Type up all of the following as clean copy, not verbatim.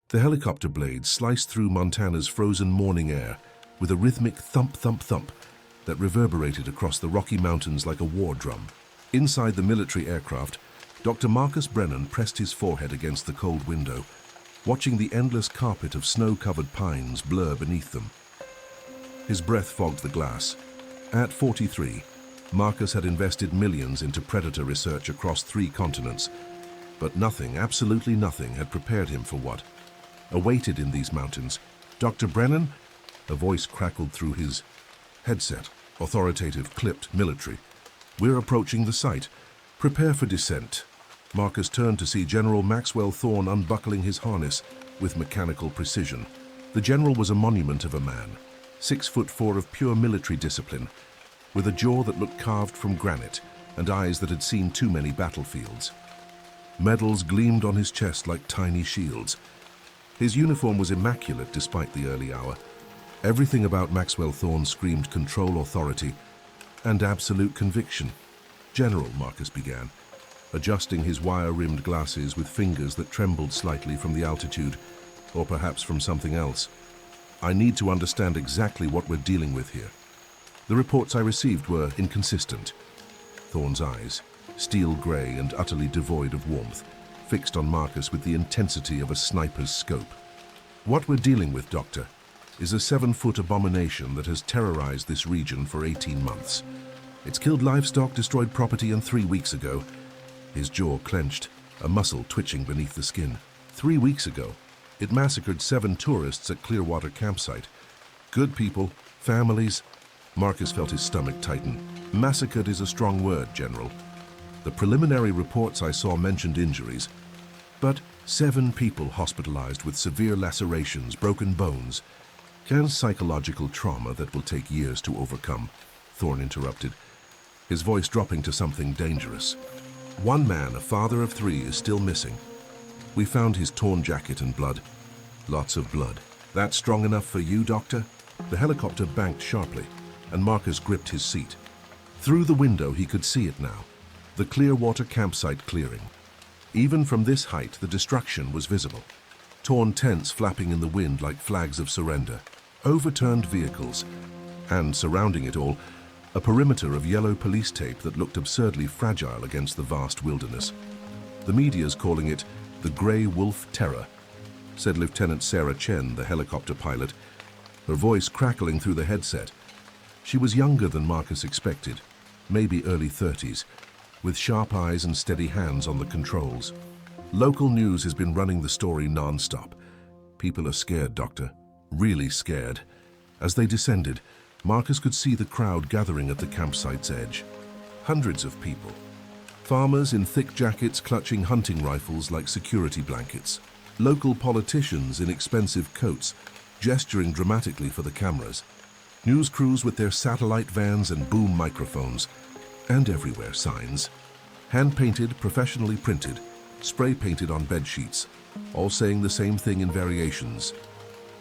The helicopter blades sliced through Montana's frozen morning air with a rhythmic thump, thump, thump that reverberated across the Rocky Mountains like a war drum. Inside the military aircraft, Dr. Marcus Brennan pressed his forehead against the cold window, watching the endless carpet of snow-covered pines blur beneath them. His breath fogged the glass. At 43, Marcus had invested millions into predator research across 3 continents, but nothing, absolutely nothing, had prepared him for what awaited in these mountains. Dr. Brennan, a voice crackled through his headset, authoritative, clipped, military. We're approaching the site. Prepare for descent. Marcus turned to see General Maxwell Thorne unbuckling his harness with mechanical precision. The general was a monument of a man, 6'4" of pure military discipline, with a jaw that looked carved from granite and eyes that had seen too many battlefields. Medals gleamed on his chest like tiny shields. His uniform was immaculate despite the early hour. Everything about Maxwell Thorne screamed control, authority, and absolute conviction. General, Marcus began, adjusting his wire-rimmed glasses with fingers that trembled slightly from the altitude, or perhaps from something else. I need to understand exactly what we're dealing with here. The reports I received were inconsistent. Thorne's eyes, steel gray and utterly devoid of warmth, fixed on Marcus with the intensity of a sniper's scope. What we're dealing with, Doctor, is a 7-foot abomination that has terrorized this region for 18 months. It's killed livestock, destroyed property, and 3 weeks ago, his jaw clenched, a muscle twitching beneath the skin. 3 weeks ago, it massacred 7 tourists at Clearwater campsite. Good people, families. Marcus felt his stomach tighten. Massacred is a strong word, General. The preliminary reports I saw mentioned injuries, but 7 people hospitalized with severe lacerations, broken bones, and psychological trauma that will take years to overcome, Thorne interrupted, his voice dropping to something dangerous. 1 man, a father of 3, is still missing. We found his torn jacket and blood. Lots of blood. That's strong enough for you, Doctor? The helicopter banked sharply, and Marcus gripped his seat. Through the window, he could see it now. The Clearwater campsite clearing. Even from this height, the destruction was visible. Torn tents flapping in the wind like flags of surrender. Overturned vehicles. And surrounding it all, a perimeter of yellow police tape that looked absurdly fragile against the vast wilderness. The media's calling it the Grey Wolf Terror, said Lieutenant Sarah Chen, the helicopter pilot, her voice crackling through the headset. She was younger than Marcus expected, maybe early 30s, with sharp eyes and steady hands on the controls. Local news has been running the story non-stop. People are scared, Doctor. Really scared. As they descended, Marcus could see the crowd gathering at the campsite's edge. Hundreds of people. Farmers in thick jackets clutching hunting rifles like security blankets. Local politicians in expensive coats, gesturing dramatically for the cameras. News crews with their satellite vans and boom microphones. And everywhere signs. Hand-painted, professionally printed, spray-painted on bed sheets, all saying the same thing in variations.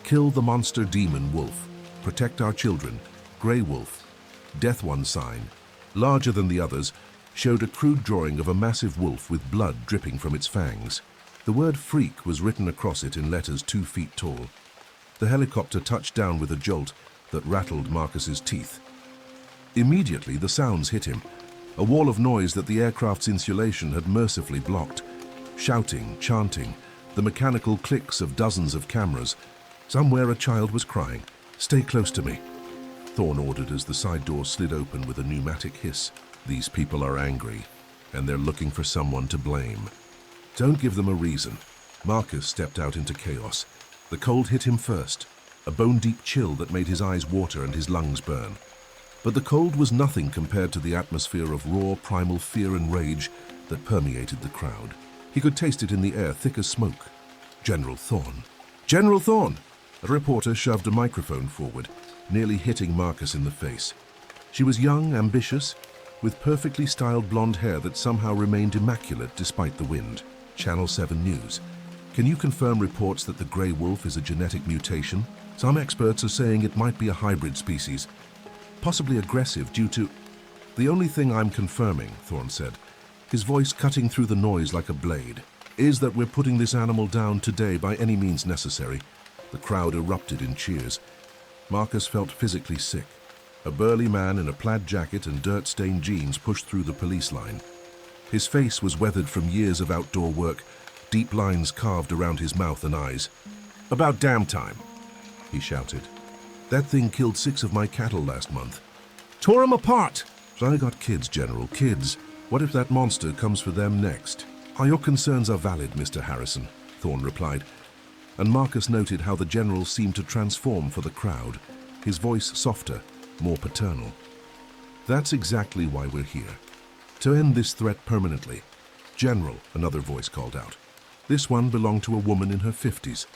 Kill the monster demon wolf. Protect our children. Grey Wolf. Death One sign, larger than the others, showed a crude drawing of a massive wolf with blood dripping from its fangs. The word freak was written across it in letters 2 feet tall. The helicopter touched down with a jolt that rattled Marcus's teeth. Immediately, the sounds hit him. A wall of noise that the aircraft's insulation had mercifully blocked. Shouting, chanting, the mechanical clicks of dozens of cameras. Somewhere a child was crying. Stay close to me, Thorne ordered as the side door slid open with a pneumatic hiss. These people are angry, and they're looking for someone to blame. Don't give them a reason. Marcus stepped out into chaos. The cold hit him first, a bone-deep chill that made his eyes water and his lungs burn. But the cold was nothing compared to the atmosphere of raw, primal fear and rage that permeated the crowd. He could taste it in the air, thick as smoke. General Thorne. General Thorne! A reporter shoved a microphone forward, nearly hitting Marcus in the face. She was young, ambitious, with perfectly styled blonde hair that somehow remained immaculate despite the wind. Channel 7 News. Can you confirm reports that the grey wolf is a genetic mutation? Some experts are saying it might be a hybrid species, possibly aggressive due to... The only thing I'm confirming, Thorne said, his voice cutting through the noise like a blade. is that we're putting this animal down today by any means necessary." The crowd erupted in cheers. Marcus felt physically sick. A burly man in a plaid jacket and dirt-stained jeans pushed through the police line. His face was weathered from years of outdoor work, deep lines carved around his mouth and eyes. "About damn time," he shouted. "That thing killed 6 of my cattle last month. Tore 'em apart!" "I got kids, General, kids. What if that monster comes for them next?" "Your concerns are valid, Mr. Harrison," Thorne replied, and Marcus noted how the General seemed to transform for the crowd, his voice softer, more paternal. "That's exactly why we're here. To end this threat permanently." "General," another voice called out. This one belonged to a woman in her 50s,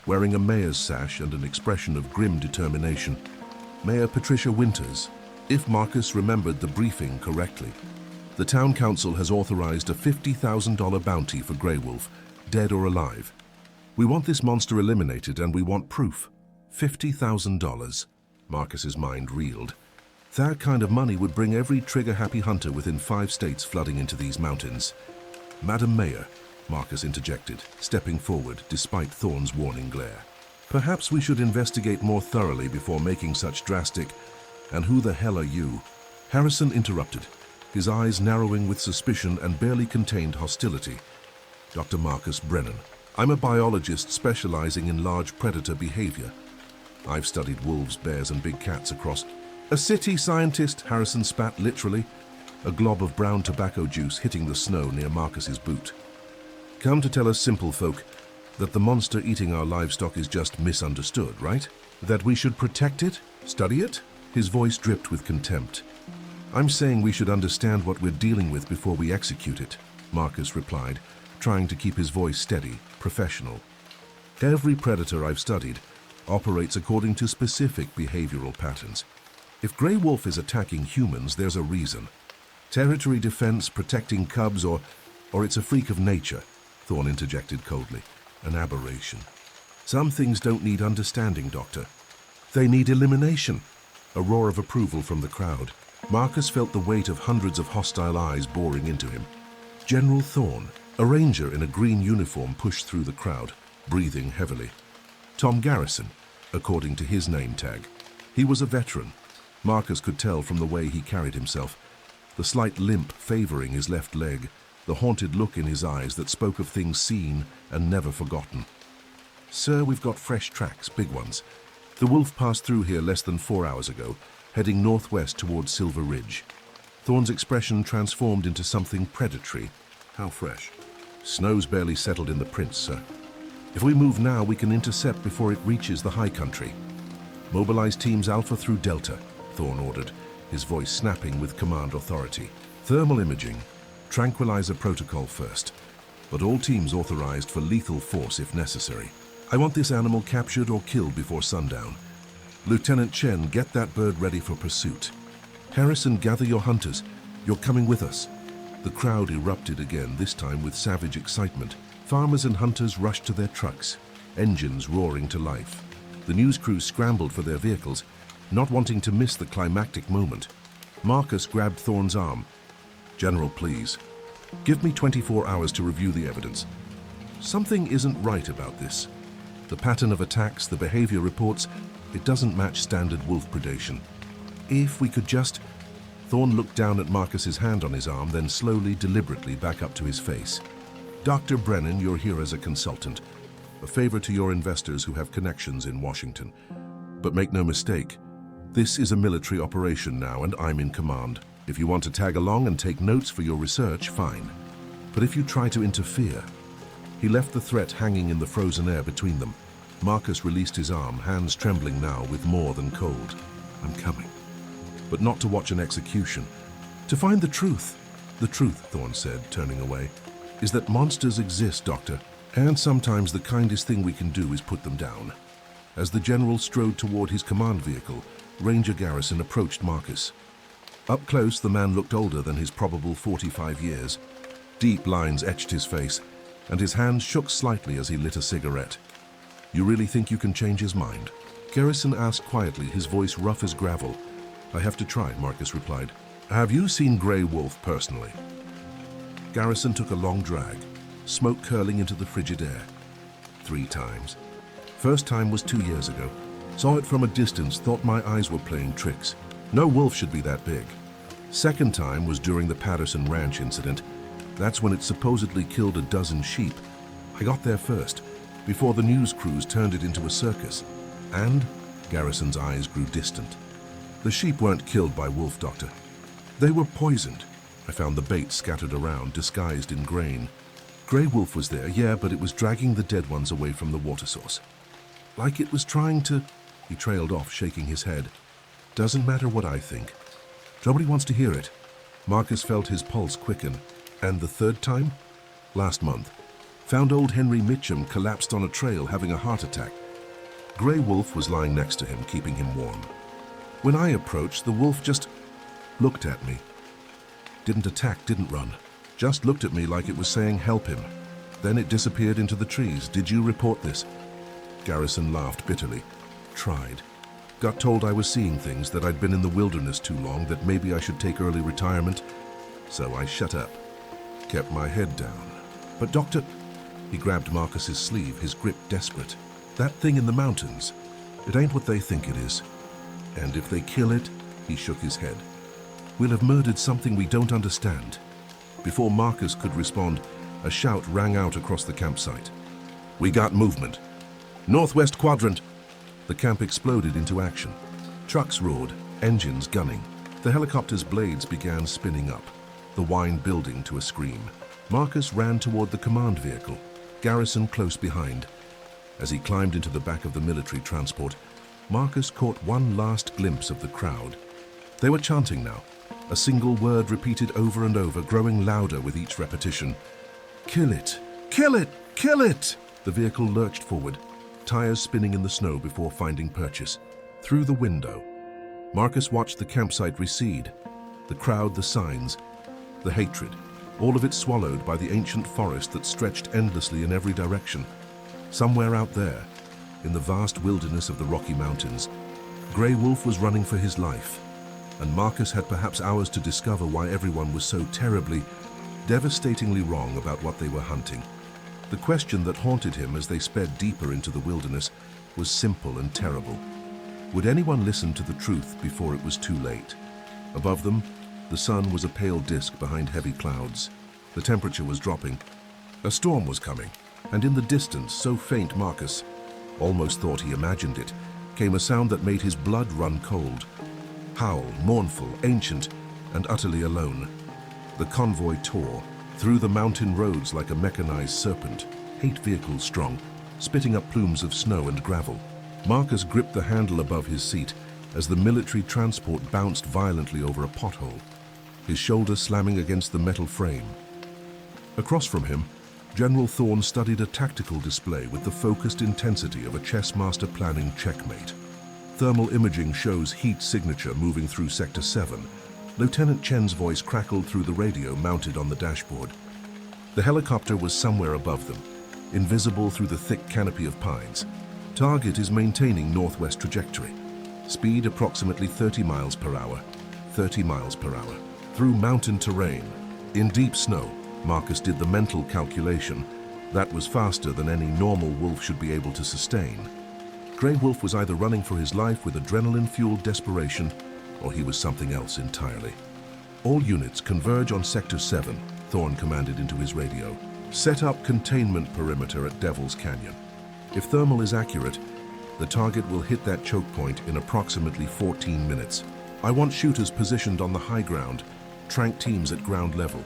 wearing a mayor's sash and an expression of grim determination. Mayor Patricia Winters. If Marcus remembered the briefing correctly, the town council has authorized a $50,000 bounty for Grey Wolf, dead or alive. "We want this monster eliminated and we want proof." $50,000. Marcus's mind reeled. That kind of money would bring every trigger-happy hunter within 5 states flooding into these mountains. "Madam Mayor," Marcus interjected, stepping forward despite Thorne's warning glare. "Perhaps we should investigate more thoroughly before making such drastic—" "And who the hell are you?" Harrison interrupted, his eyes narrowing with suspicion and barely contained hostility. "Dr. Marcus Brennan. I'm a biologist specializing in large predator behavior. I've studied wolves, bears, and big cats across—" "A city scientist," Harrison spat literally, a glob of brown tobacco juice hitting the snow near Marcus's boot. "Come to tell us simple folk that the monster eating our livestock is just misunderstood, right? That we should protect it? Study it?" His voice dripped with contempt. "I'm saying we should understand what we're dealing with before we execute it," Marcus replied, trying to keep his voice steady, professional. "Every predator I've studied operates according to specific behavioral patterns. If Grey Wolf is attacking humans, there's a reason. Territory defense, protecting cubs, or it's a freak of nature," Thorne interjected coldly. "An aberration. Some things don't need understanding, Doctor. They need elimination." A roar of approval from the crowd. Marcus felt the weight of hundreds of hostile eyes boring into him. General Thorne, a ranger in a green uniform, pushed through the crowd, breathing heavily. Tom Garrison, according to his name tag. He was a veteran. Marcus could tell from the way he carried himself, the slight limp favoring his left leg, the haunted look in his eyes that spoke of things seen and never forgotten. "Sir, we've got fresh tracks, big ones. The wolf passed through here less than 4 hours ago, heading northwest towards Silver Ridge." Thorne's expression transformed into something predatory. "How fresh?" "Snow's barely settled in the prints, sir. If we move now, we can intercept before it reaches the high country." "Mobilize teams Alpha through Delta," Thorne ordered, his voice snapping with command authority. "Thermal imaging. Tranquilizer protocol first, but all teams authorized for lethal force if necessary. I want this animal captured or killed before sundown. Lieutenant Chen, get that bird ready for pursuit. Harrison, gather your hunters. You're coming with us." The crowd erupted again, this time with savage excitement. Farmers and hunters rushed to their trucks, engines roaring to life. The news crews scrambled for their vehicles, not wanting to miss the climactic moment. Marcus grabbed Thorne's arm. "General, please. Give me 24 hours to review the evidence. Something isn't right about this. The pattern of attacks, the behavior reports, it doesn't match standard wolf predation. If we could just—" Thorne looked down at Marcus's hand on his arm, then slowly, deliberately back up to his face. "Dr. Brennan, you're here as a consultant. A favor to your investors who have connections in Washington. But make no mistake, this is a military operation now, and I'm in command. If you want to tag along and take notes for your research, fine. But if you try to interfere—" He left the threat hanging in the frozen air between them. Marcus released his arm, hands trembling now with more than cold. "I'm coming. But not to watch an execution. To find the truth." "The truth," Thorne said, turning away, "is that monsters exist, Doctor. And sometimes the kindest thing we can do is put them down." As the general strode toward his command vehicle, Ranger Garrison approached Marcus. Up close, the man looked older than his probable 45 years. Deep lines etched his face, and his hand shook slightly as he lit a cigarette. "You really think you can change his mind?" Garrison asked quietly, his voice rough as gravel. "I have to try," Marcus replied. "Have you seen Grey Wolf personally?" Garrison took a long drag, smoke curling into the frigid air. 3 times. First time was 2 years ago. Saw it from a distance, thought my eyes were playing tricks. No wolf should be that big. Second time was during the Patterson Ranch incident. That's when it supposedly killed a dozen sheep. I got there first, before the news crews turned it into a circus. And Garrison's eyes grew distant. The sheep weren't killed by wolf, Doctor. They were poisoned. I found the bait scattered around, disguised in grain. Grey wolf was there, yeah, but it was dragging the dead ones away from the water source. Like it was trying to... He trailed off, shaking his head. Doesn't matter what I think. Nobody wants to hear it. Marcus felt his pulse quicken. And the third time? Last month. Found old Henry Mitchum collapsed on a trail having a heart attack. Grey wolf was lying next to him, keeping him warm. When I approached, the wolf just looked at me. Didn't attack, didn't run. Just looked at me like it was saying help him. Then it disappeared into the trees. Did you report this? Garrison laughed bitterly. Tried. Got told I was seeing things, that I'd been in the wilderness too long, that maybe I should take early retirement. So I shut up. Kept my head down. But Doctor... He grabbed Marcus's sleeve, his grip desperate. That thing in the mountains, it ain't what they think it is. And if they kill it, he shook his head. We'll have murdered something we don't understand. Before Marcus could respond, a shout rang out across the campsite. We got movement. Northwest quadrant. The camp exploded into action. Trucks roared, engines gunning. The helicopter's blades began spinning up, the whine building to a scream. Marcus ran toward the command vehicle, Garrison close behind. As he climbed into the back of the military transport, Marcus caught one last glimpse of the crowd. They were chanting now, a single word repeated over and over, growing louder with each repetition. Kill it! Kill it! Kill it! The vehicle lurched forward, tires spinning in the snow before finding purchase. Through the window, Marcus watched the campsite recede, the crowd, the signs, the hatred, all of it swallowed by the ancient forest that stretched endlessly in every direction. Somewhere out there, in the vast wilderness of the Rocky Mountains, Grey Wolf was running for his life, and Marcus had perhaps hours to discover why everyone was so terribly, devastatingly wrong about what they were hunting. The question that haunted him as they sped deeper into the wilderness was simple and terrible. Would anyone listen to the truth before it was too late? Above them, the sun was a pale disk behind heavy clouds. The temperature was dropping. A storm was coming, and in the distance, so faint Marcus almost thought he imagined it, came a sound that made his blood run cold. Howl, mournful, ancient, and utterly alone. The convoy tore through the mountain roads like a mechanized serpent, 8 vehicles strong, spitting up plumes of snow and gravel. Marcus gripped the handle above his seat as the military transport bounced violently over a pothole, his shoulder slamming against the metal frame. Across from him, General Thorne studied a tactical display with the focused intensity of a chess master planning checkmate. Thermal imaging shows heat signature moving through Sector 7. Lieutenant Chen's voice crackled through the radio mounted on the dashboard. The helicopter was somewhere above them, invisible through the thick canopy of pines. Target is maintaining northwest trajectory. Speed approximately 30 miles per hour. 30 miles per hour. Through mountain terrain. In deep snow, Marcus did the mental calculation. That was faster than any normal wolf should be able to sustain. Grey Wolf was either running for his life with adrenaline-fueled desperation, or he was something else entirely. All units converge on Sector 7, Thorne commanded into his radio. Set up containment perimeter at Devil's Canyon. If thermal is accurate, the target will hit that choke point in approximately 14 minutes. I want shooters positioned on the high ground, trank teams at ground level.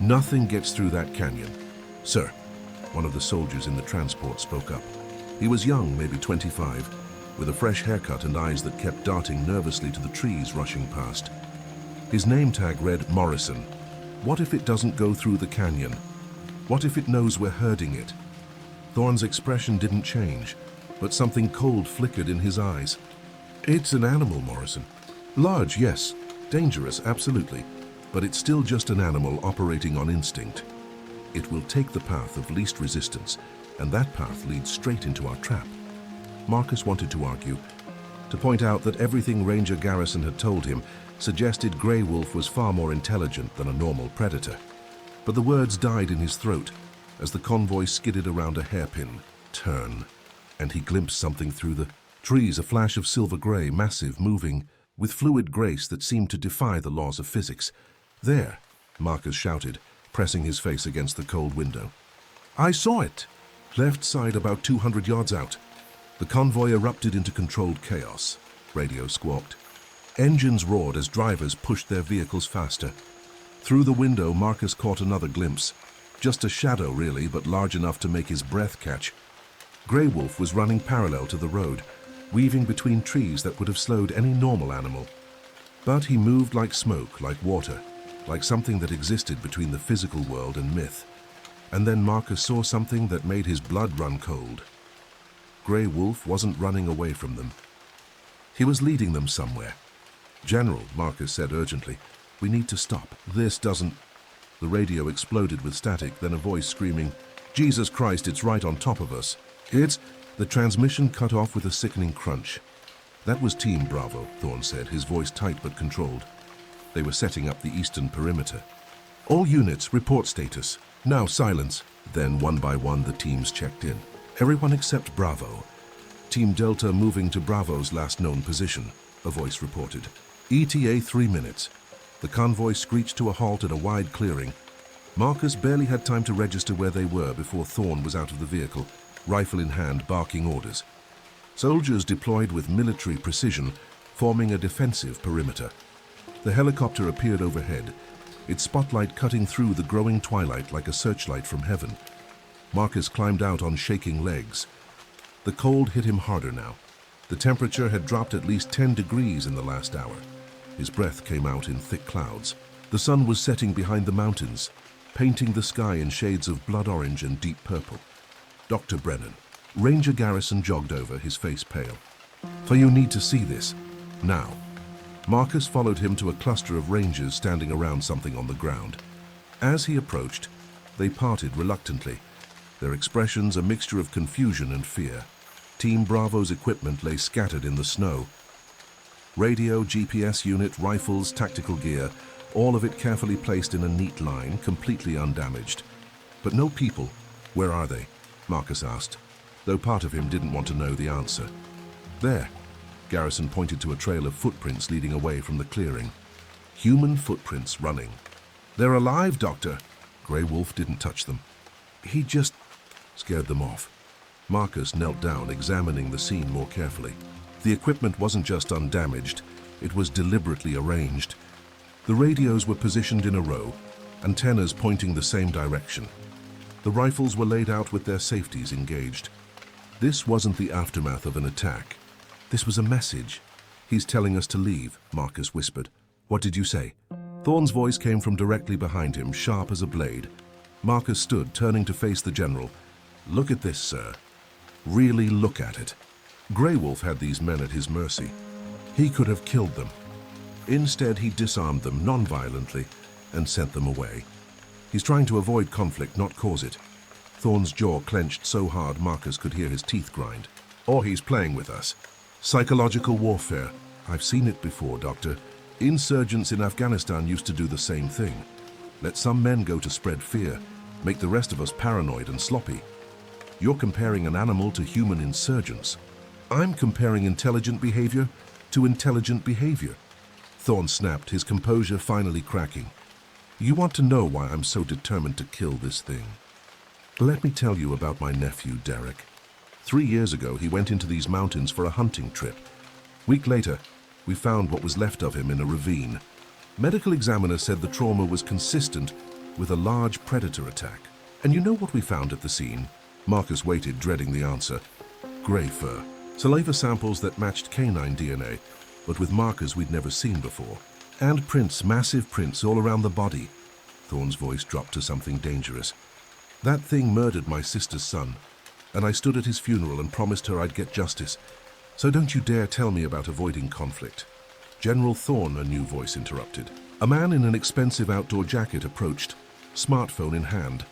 Nothing gets through that canyon. Sir, one of the soldiers in the transport spoke up. He was young, maybe 25, with a fresh haircut and eyes that kept darting nervously to the trees rushing past. His name tag read Morrison. What if it doesn't go through the canyon? What if it knows we're herding it? Thorne's expression didn't change, but something cold flickered in his eyes. It's an animal, Morrison. Large, yes. Dangerous, absolutely. But it's still just an animal operating on instinct. It will take the path of least resistance, and that path leads straight into our trap. Marcus wanted to argue, to point out that everything Ranger Garrison had told him suggested Grey Wolf was far more intelligent than a normal predator. But the words died in his throat. as the convoy skidded around a hairpin turn, and he glimpsed something through the trees, a flash of silver gray, massive, moving, with fluid grace that seemed to defy the laws of physics. "There," Marcus shouted, pressing his face against the cold window. "I saw it!" Left side about 200 yards out. The convoy erupted into controlled chaos. Radio squawked. Engines roared as drivers pushed their vehicles faster. Through the window, Marcus caught another glimpse. Just a shadow, really, but large enough to make his breath catch. Grey Wolf was running parallel to the road, weaving between trees that would have slowed any normal animal. But he moved like smoke, like water, like something that existed between the physical world and myth. And then Marcus saw something that made his blood run cold. Grey Wolf wasn't running away from them. He was leading them somewhere. "General," Marcus said urgently, "we need to stop. This doesn't—" The radio exploded with static, then a voice screaming, "Jesus Christ, it's right on top of us. It's—" The transmission cut off with a sickening crunch. "That was Team Bravo," Thorne said, his voice tight but controlled. They were setting up the eastern perimeter. "All units, report status. Now silence." Then, one by one, the teams checked in. "Everyone except Bravo. Team Delta moving to Bravo's last known position," a voice reported. "ETA 3 minutes." The convoy screeched to a halt at a wide clearing. Marcus barely had time to register where they were before Thorne was out of the vehicle, rifle in hand, barking orders. Soldiers deployed with military precision, forming a defensive perimeter. The helicopter appeared overhead, its spotlight cutting through the growing twilight like a searchlight from heaven. Marcus climbed out on shaking legs. The cold hit him harder now. The temperature had dropped at least 10 degrees in the last hour. His breath came out in thick clouds. The sun was setting behind the mountains, painting the sky in shades of blood orange and deep purple. "Dr. Brennan." Ranger Garrison jogged over, his face pale. "For you need to see this. Now." Marcus followed him to a cluster of rangers standing around something on the ground. As he approached, they parted reluctantly, their expressions a mixture of confusion and fear. Team Bravo's equipment lay scattered in the snow. Radio, GPS unit, rifles, tactical gear, all of it carefully placed in a neat line, completely undamaged. But no people. "Where are they?" Marcus asked, though part of him didn't want to know the answer. "There." Garrison pointed to a trail of footprints leading away from the clearing. Human footprints running. "They're alive, Doctor." Grey Wolf didn't touch them. He just scared them off. Marcus knelt down, examining the scene more carefully. The equipment wasn't just undamaged, it was deliberately arranged. The radios were positioned in a row, antennas pointing the same direction. The rifles were laid out with their safeties engaged. This wasn't the aftermath of an attack. This was a message. "He's telling us to leave," Marcus whispered. "What did you say?" Thorne's voice came from directly behind him, sharp as a blade. Marcus stood, turning to face the general. "Look at this, sir. Really look at it." Grey Wolf had these men at his mercy. He could have killed them. Instead, he disarmed them non-violently and sent them away. He's trying to avoid conflict, not cause it. Thorne's jaw clenched so hard Marcus could hear his teeth grind. "Or he's playing with us. Psychological warfare. I've seen it before, Doctor. Insurgents in Afghanistan used to do the same thing. Let some men go to spread fear, make the rest of us paranoid and sloppy. You're comparing an animal to human insurgents. I'm comparing intelligent behavior to intelligent behavior." Thorne snapped, his composure finally cracking. "You want to know why I'm so determined to kill this thing? Let me tell you about my nephew, Derek. 3 years ago, he went into these mountains for a hunting trip. Week later, we found what was left of him in a ravine. Medical examiner said the trauma was consistent with a large predator attack. And you know what we found at the scene?" Marcus waited, dreading the answer. "Gray fur. Saliva samples that matched canine DNA, but with markers we'd never seen before. And prints, massive prints all around the body." Thorne's voice dropped to something dangerous. "That thing murdered my sister's son, and I stood at his funeral and promised her I'd get justice. So don't you dare tell me about avoiding conflict." "General Thorne," a new voice interrupted. A man in an expensive outdoor jacket approached, smartphone in hand,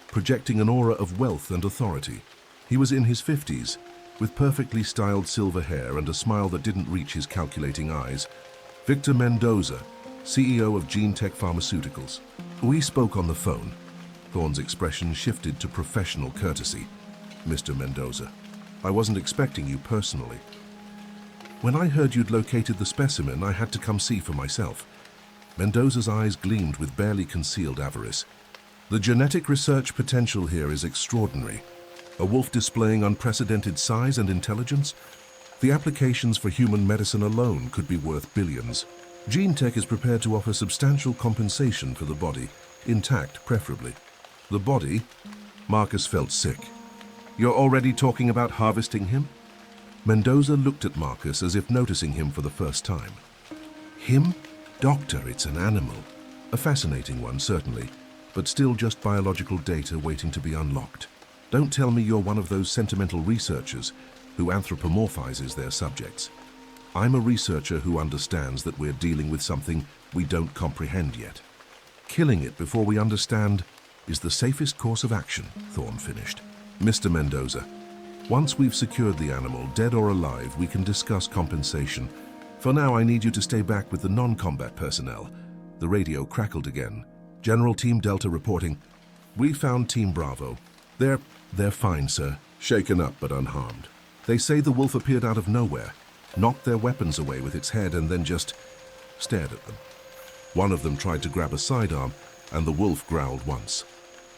projecting an aura of wealth and authority. He was in his 50s, with perfectly styled silver hair and a smile that didn't reach his calculating eyes. "Victor Mendoza, CEO of GeneTech Pharmaceuticals." "We spoke on the phone." Thorne's expression shifted to professional courtesy. Mr. Mendoza, I wasn't expecting you personally. When I heard you'd located the specimen, I had to come see for myself. Mendoza's eyes gleamed with barely concealed avarice. The genetic research potential here is extraordinary. A wolf displaying unprecedented size and intelligence? The applications for human medicine alone could be worth billions. GeneTech is prepared to offer substantial compensation for the body, intact preferably. The body? Marcus felt sick. You're already talking about harvesting him? Mendoza looked at Marcus as if noticing him for the first time. Him? Doctor, it's an animal. A fascinating one, certainly, but still just biological data waiting to be unlocked. Don't tell me you're one of those sentimental researchers who anthropomorphizes their subjects. I'm a researcher who understands that we're dealing with something we don't comprehend yet. Killing it before we understand is the safest course of action, Thorne finished. Mr. Mendoza, once we've secured the animal, dead or alive, we can discuss compensation. For now, I need you to stay back with the non-combat personnel. The radio crackled again. General Team Delta reporting. We found Team Bravo. They're fine, sir. Shaken up but unharmed. They say the wolf appeared out of nowhere, knocked their weapons away with its head and then just stared at them. One of them tried to grab a sidearm and the wolf growled once.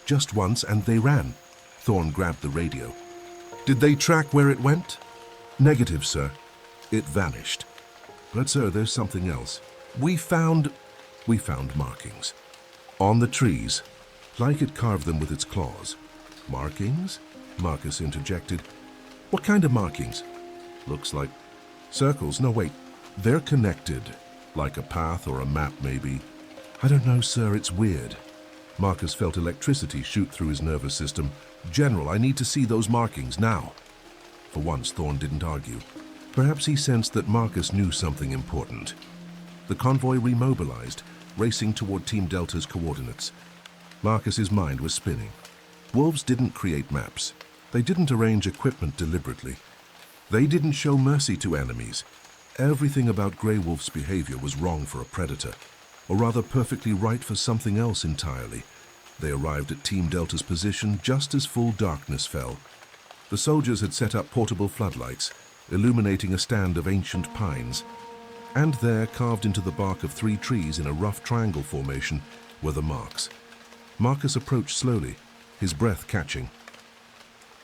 Just once and they ran. Thorne grabbed the radio. Did they track where it went? Negative, sir. It vanished. But sir, there's something else. We found markings. On the trees, like it carved them with its claws. Markings? Marcus interjected. What kind of markings? Looks like circles. No, wait. They're connected. Like a path or a map, maybe. I don't know, sir. It's weird. Marcus felt electricity shoot through his nervous system. General, I need to see those markings now. For once, Thorne didn't argue. Perhaps he sensed that Marcus knew something important. The convoy remobilized, racing toward Team Delta's coordinates. Marcus's mind was spinning. Wolves didn't create maps. They didn't arrange equipment deliberately. They didn't show mercy to enemies. Everything about Grey Wolf's behavior was wrong for a predator, or rather perfectly right for something else entirely. They arrived at Team Delta's position just as full darkness fell. The soldiers had set up portable floodlights, illuminating a stand of ancient pines. And there, carved into the bark of 3 trees in a rough triangle formation, were the marks. Marcus approached slowly, his breath catching.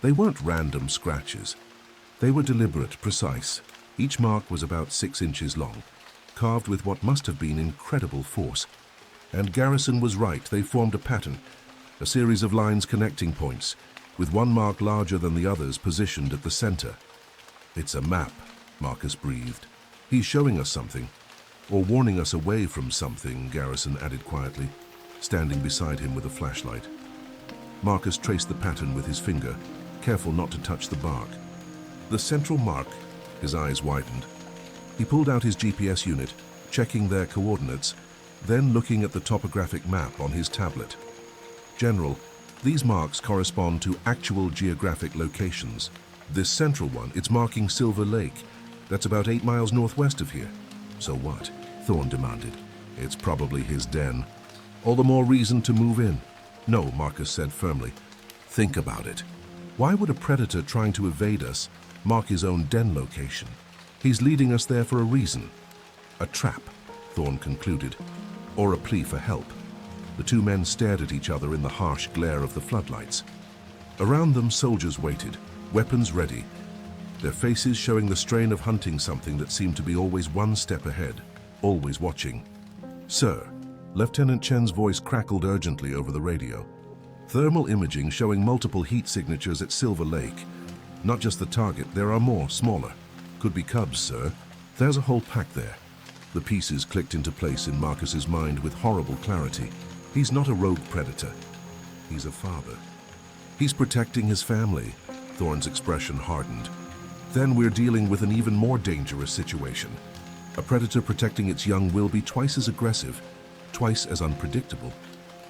They weren't random scratches. They were deliberate, precise. Each mark was about 6 inches long, carved with what must have been incredible force. And Garrison was right, they formed a pattern, a series of lines connecting points, with one mark larger than the others positioned at the center. It's a map, Marcus breathed. He's showing us something, or warning us away from something, Garrison added quietly, standing beside him with a flashlight. Marcus traced the pattern with his finger, careful not to touch the bark. The central mark, his eyes widened. He pulled out his GPS unit, checking their coordinates, then looking at the topographic map on his tablet. General, these marks correspond to actual geographic locations. This central one, it's marking Silver Lake. That's about 8 miles northwest of here. So what? Thorne demanded. It's probably his den. All the more reason to move in. No, Marcus said firmly. Think about it. Why would a predator trying to evade us mark his own den location? He's leading us there for a reason. A trap, Thorne concluded, or a plea for help. The 2 men stared at each other in the harsh glare of the floodlights. Around them, soldiers waited, weapons ready, their faces showing the strain of hunting something that seemed to be always one step ahead, always watching. Sir, Lieutenant Chen's voice crackled urgently over the radio. Thermal imaging showing multiple heat signatures at Silver Lake. Not just the target, there are more, smaller. Could be cubs, sir. There's a whole pack there. The pieces clicked into place in Marcus's mind with horrible clarity. He's not a rogue predator. He's a father. He's protecting his family. Thorne's expression hardened. Then we're dealing with an even more dangerous situation. A predator protecting its young will be twice as aggressive, twice as unpredictable.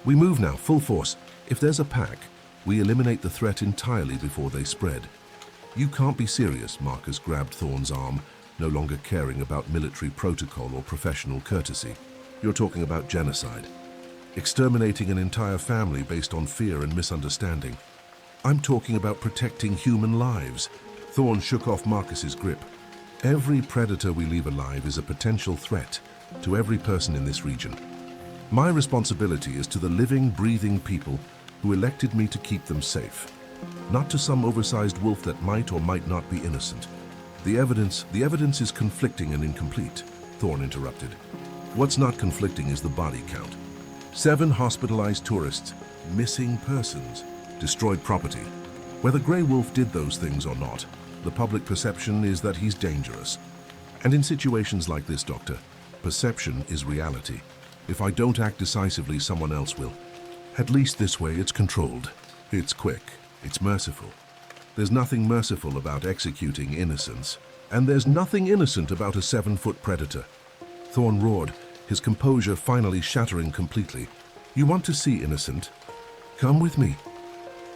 We move now, full force. If there's a pack, we eliminate the threat entirely before they spread. You can't be serious, Marcus grabbed Thorne's arm, no longer caring about military protocol or professional courtesy. You're talking about genocide. exterminating an entire family based on fear and misunderstanding. I'm talking about protecting human lives. Thorne shook off Marcus's grip. Every predator we leave alive is a potential threat to every person in this region. My responsibility is to the living, breathing people who elected me to keep them safe, not to some oversized wolf that might or might not be innocent. The evidence is conflicting and incomplete, Thorne interrupted. What's not conflicting is the body count. 7 hospitalized tourists, missing persons, destroyed property. Whether Grey Wolf did those things or not, the public perception is that he's dangerous. And in situations like this, Doctor, perception is reality. If I don't act decisively, someone else will. At least this way it's controlled. It's quick. It's merciful. There's nothing merciful about executing innocence. And there's nothing innocent about a 7-foot predator. Thorne roared, his composure finally shattering completely. You want to see innocent? Come with me.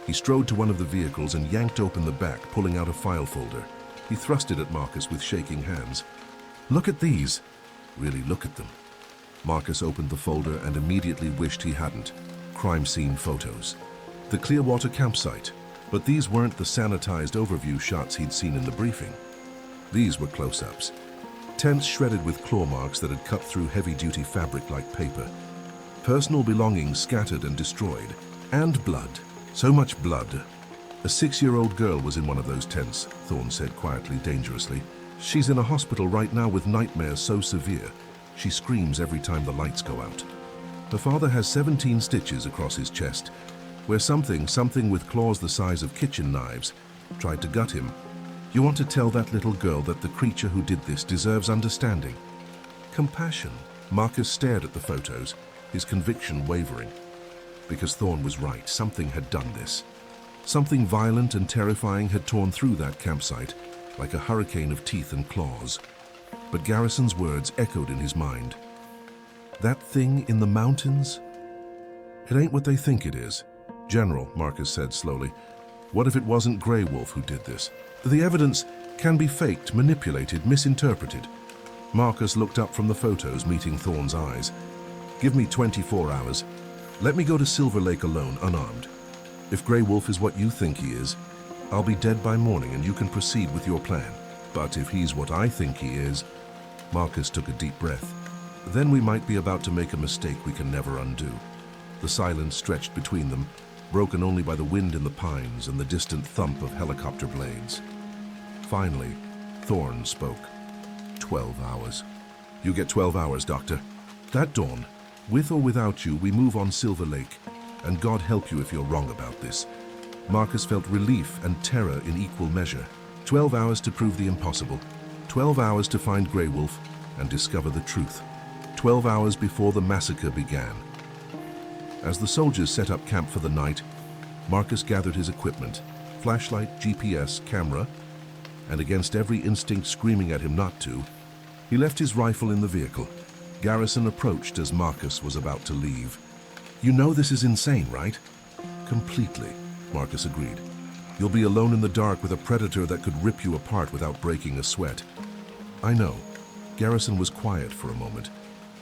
He strode to one of the vehicles and yanked open the back, pulling out a file folder. He thrust it at Marcus with shaking hands. Look at these. Really look at them. Marcus opened the folder and immediately wished he hadn't. Crime scene photos. The Clearwater campsite. But these weren't the sanitized overview shots he'd seen in the briefing. These were close-ups. Tents shredded with claw marks that had cut through heavy-duty fabric like paper. Personal belongings scattered and destroyed. And blood. So much blood. A 6-year-old girl was in one of those tents, Thorne said quietly, dangerously. She's in a hospital right now with nightmares so severe, she screams every time the lights go out. Her father has 17 stitches across his chest, where something with claws the size of kitchen knives, tried to gut him. You want to tell that little girl that the creature who did this deserves understanding? Compassion. Marcus stared at the photos, his conviction wavering. Because Thorne was right, something had done this. Something violent and terrifying had torn through that campsite, like a hurricane of teeth and claws. But Garrison's words echoed in his mind. That thing in the mountains? It ain't what they think it is. General, Marcus said slowly, what if it wasn't Grey Wolf who did this? The evidence can be faked, manipulated, misinterpreted. Marcus looked up from the photos, meeting Thorne's eyes. Give me 24 hours. Let me go to Silver Lake alone, unarmed. If Grey Wolf is what you think he is, I'll be dead by morning and you can proceed with your plan. But if he's what I think he is... Marcus took a deep breath. Then we might be about to make a mistake we can never undo. The silence stretched between them, broken only by the wind in the pines and the distant thump of helicopter blades. Finally, Thorne spoke. 12 hours. You get 12 hours, Doctor. That dawn, with or without you, we move on Silver Lake, and God help you if you're wrong about this. Marcus felt relief and terror in equal measure. 12 hours to prove the impossible. 12 hours to find Grey Wolf and discover the truth. 12 hours before the massacre began. As the soldiers set up camp for the night, Marcus gathered his equipment, flashlight, GPS, camera, and against every instinct screaming at him not to, he left his rifle in the vehicle. Garrison approached as Marcus was about to leave. You know this is insane, right? Completely, Marcus agreed. You'll be alone in the dark with a predator that could rip you apart without breaking a sweat. I know. Garrison was quiet for a moment,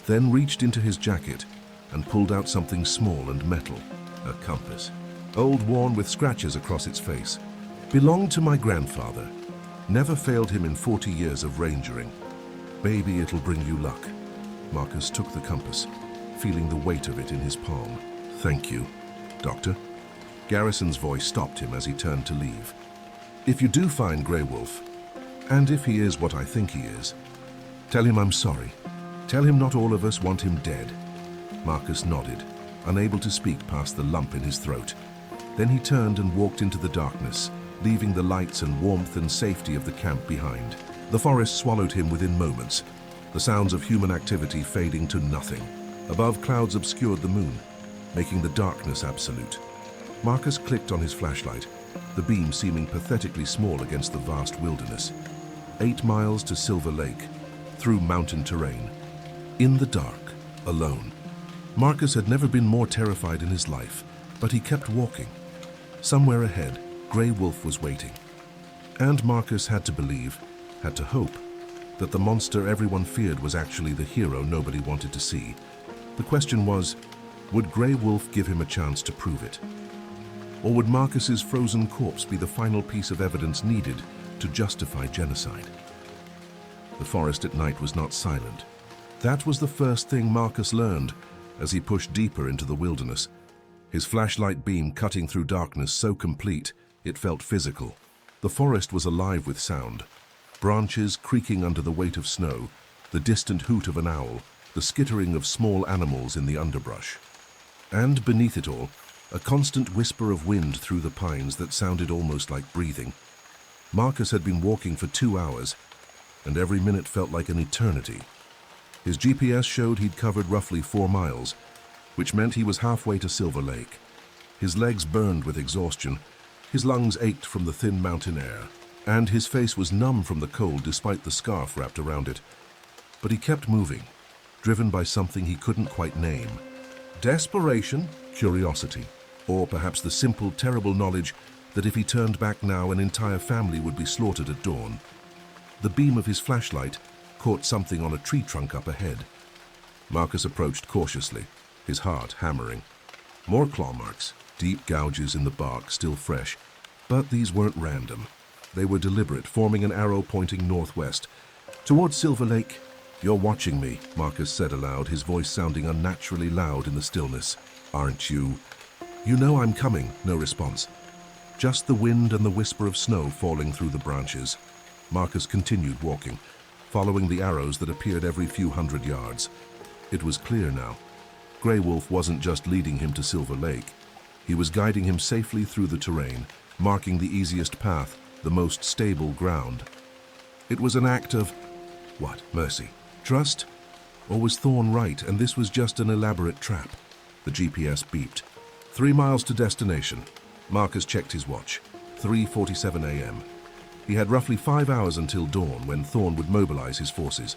then reached into his jacket and pulled out something small and metal, a compass. Old, worn with scratches across its face. Belonged to my grandfather. Never failed him in 40 years of rangering. Maybe it'll bring you luck. Marcus took the compass, feeling the weight of it in his palm. Thank you, Doctor. Garrison's voice stopped him as he turned to leave. If you do find Grey Wolf, and if he is what I think he is, tell him I'm sorry. Tell him not all of us want him dead. Marcus nodded, unable to speak past the lump in his throat. Then he turned and walked into the darkness, leaving the lights and warmth and safety of the camp behind. The forest swallowed him within moments, the sounds of human activity fading to nothing. Above, clouds obscured the moon, making the darkness absolute. Marcus clicked on his flashlight, the beam seeming pathetically small against the vast wilderness. 8 miles to Silver Lake, through mountain terrain. In the dark, alone. Marcus had never been more terrified in his life, but he kept walking. Somewhere ahead, Grey Wolf was waiting. And Marcus had to believe, had to hope, that the monster everyone feared was actually the hero nobody wanted to see. The question was, Would Grey Wolf give him a chance to prove it? Or would Marcus's frozen corpse be the final piece of evidence needed to justify genocide? The forest at night was not silent. That was the first thing Marcus learned as he pushed deeper into the wilderness, his flashlight beam cutting through darkness so complete it felt physical. The forest was alive with sound, branches creaking under the weight of snow, the distant hoot of an owl, the skittering of small animals in the underbrush. And beneath it all, a constant whisper of wind through the pines that sounded almost like breathing. Marcus had been walking for 2 hours, and every minute felt like an eternity. His GPS showed he'd covered roughly 4 miles, which meant he was halfway to Silver Lake. His legs burned with exhaustion, his lungs ached from the thin mountain air, and his face was numb from the cold despite the scarf wrapped around it. But he kept moving, driven by something he couldn't quite name. Desperation, curiosity, or perhaps the simple, terrible knowledge that if he turned back now, an entire family would be slaughtered at dawn. The beam of his flashlight caught something on a tree trunk up ahead. Marcus approached cautiously, his heart hammering. More claw marks, deep gouges in the bark still fresh, but these weren't random. They were deliberate, forming an arrow pointing northwest. Towards Silver Lake. "You're watching me," Marcus said aloud, his voice sounding unnaturally loud in the stillness. "Aren't you?" "You know I'm coming," no response. Just the wind and the whisper of snow falling through the branches. Marcus continued walking, following the arrows that appeared every few hundred yards. It was clear now. Grey Wolf wasn't just leading him to Silver Lake. He was guiding him safely through the terrain, marking the easiest path, the most stable ground. It was an act of, what, mercy? Trust? Or was Thorn right, and this was just an elaborate trap? The GPS beeped. 3 miles to destination. Marcus checked his watch. 3:47 a.m. He had roughly 5 hours until dawn when Thorn would mobilize his forces.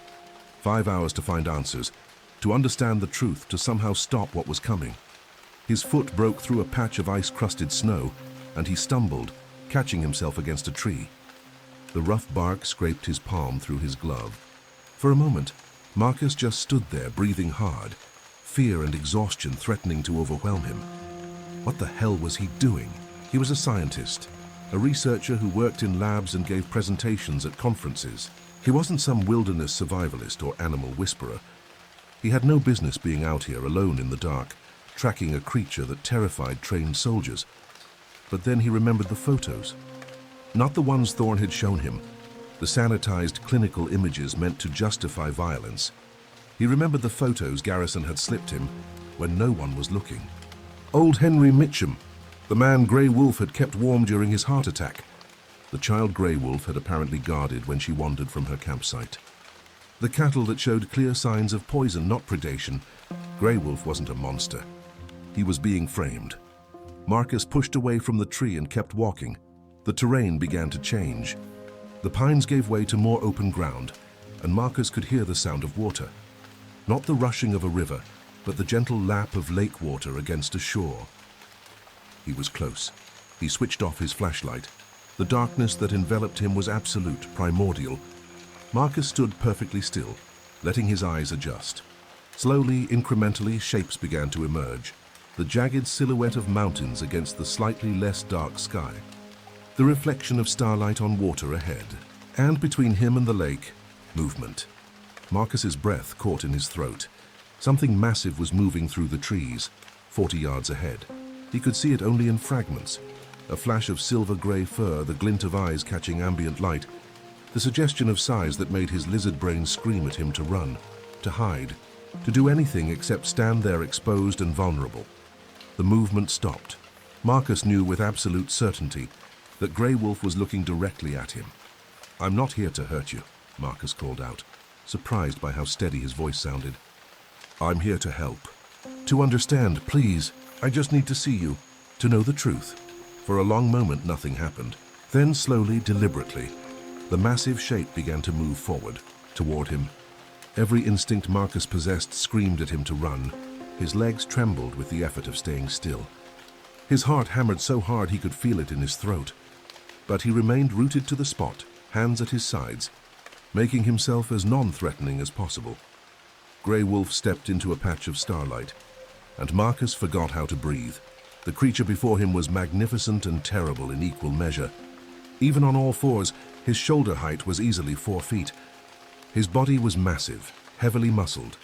5 hours to find answers, to understand the truth, to somehow stop what was coming. His foot broke through a patch of ice-crusted snow, and he stumbled, catching himself against a tree. The rough bark scraped his palm through his glove. For a moment, Marcus just stood there, breathing hard, fear and exhaustion threatening to overwhelm him. What the hell was he doing? He was a scientist, a researcher who worked in labs and gave presentations at conferences. He wasn't some wilderness survivalist or animal whisperer. He had no business being out here alone in the dark, tracking a creature that terrified trained soldiers. But then he remembered the photos. Not the ones Thorn had shown him, the sanitized clinical images meant to justify violence. He remembered the photos Garrison had slipped him when no one was looking. Old Henry Mitchum, the man Grey Wolf had kept warm during his heart attack. The child Grey Wolf had apparently guarded when she wandered from her campsite. The cattle that showed clear signs of poison, not predation. Grey Wolf wasn't a monster. He was being framed. Marcus pushed away from the tree and kept walking. The terrain began to change. The pines gave way to more open ground, and Marcus could hear the sound of water. Not the rushing of a river, but the gentle lap of lake water against a shore. He was close. He switched off his flashlight. The darkness that enveloped him was absolute, primordial. Marcus stood perfectly still, letting his eyes adjust. Slowly, incrementally, shapes began to emerge. The jagged silhouette of mountains against the slightly less dark sky. The reflection of starlight on water ahead. And between him and the lake, movement. Marcus's breath caught in his throat. Something massive was moving through the trees, 40 yards ahead. He could see it only in fragments. A flash of silver-gray fur, the glint of eyes catching ambient light. The suggestion of size that made his lizard brain scream at him to run, to hide, to do anything except stand there exposed and vulnerable. The movement stopped. Marcus knew with absolute certainty that Grey Wolf was looking directly at him. "I'm not here to hurt you," Marcus called out, surprised by how steady his voice sounded. "I'm here to help. To understand, please. I just need to see you, to know the truth." For a long moment, nothing happened. Then, slowly, deliberately, the massive shape began to move forward, toward him. Every instinct Marcus possessed screamed at him to run. His legs trembled with the effort of staying still. His heart hammered so hard he could feel it in his throat. But he remained rooted to the spot, hands at his sides, making himself as non-threatening as possible. Grey Wolf stepped into a patch of starlight. and Marcus forgot how to breathe. The creature before him was magnificent and terrible in equal measure. Even on all fours, his shoulder height was easily 4 feet. His body was massive, heavily muscled,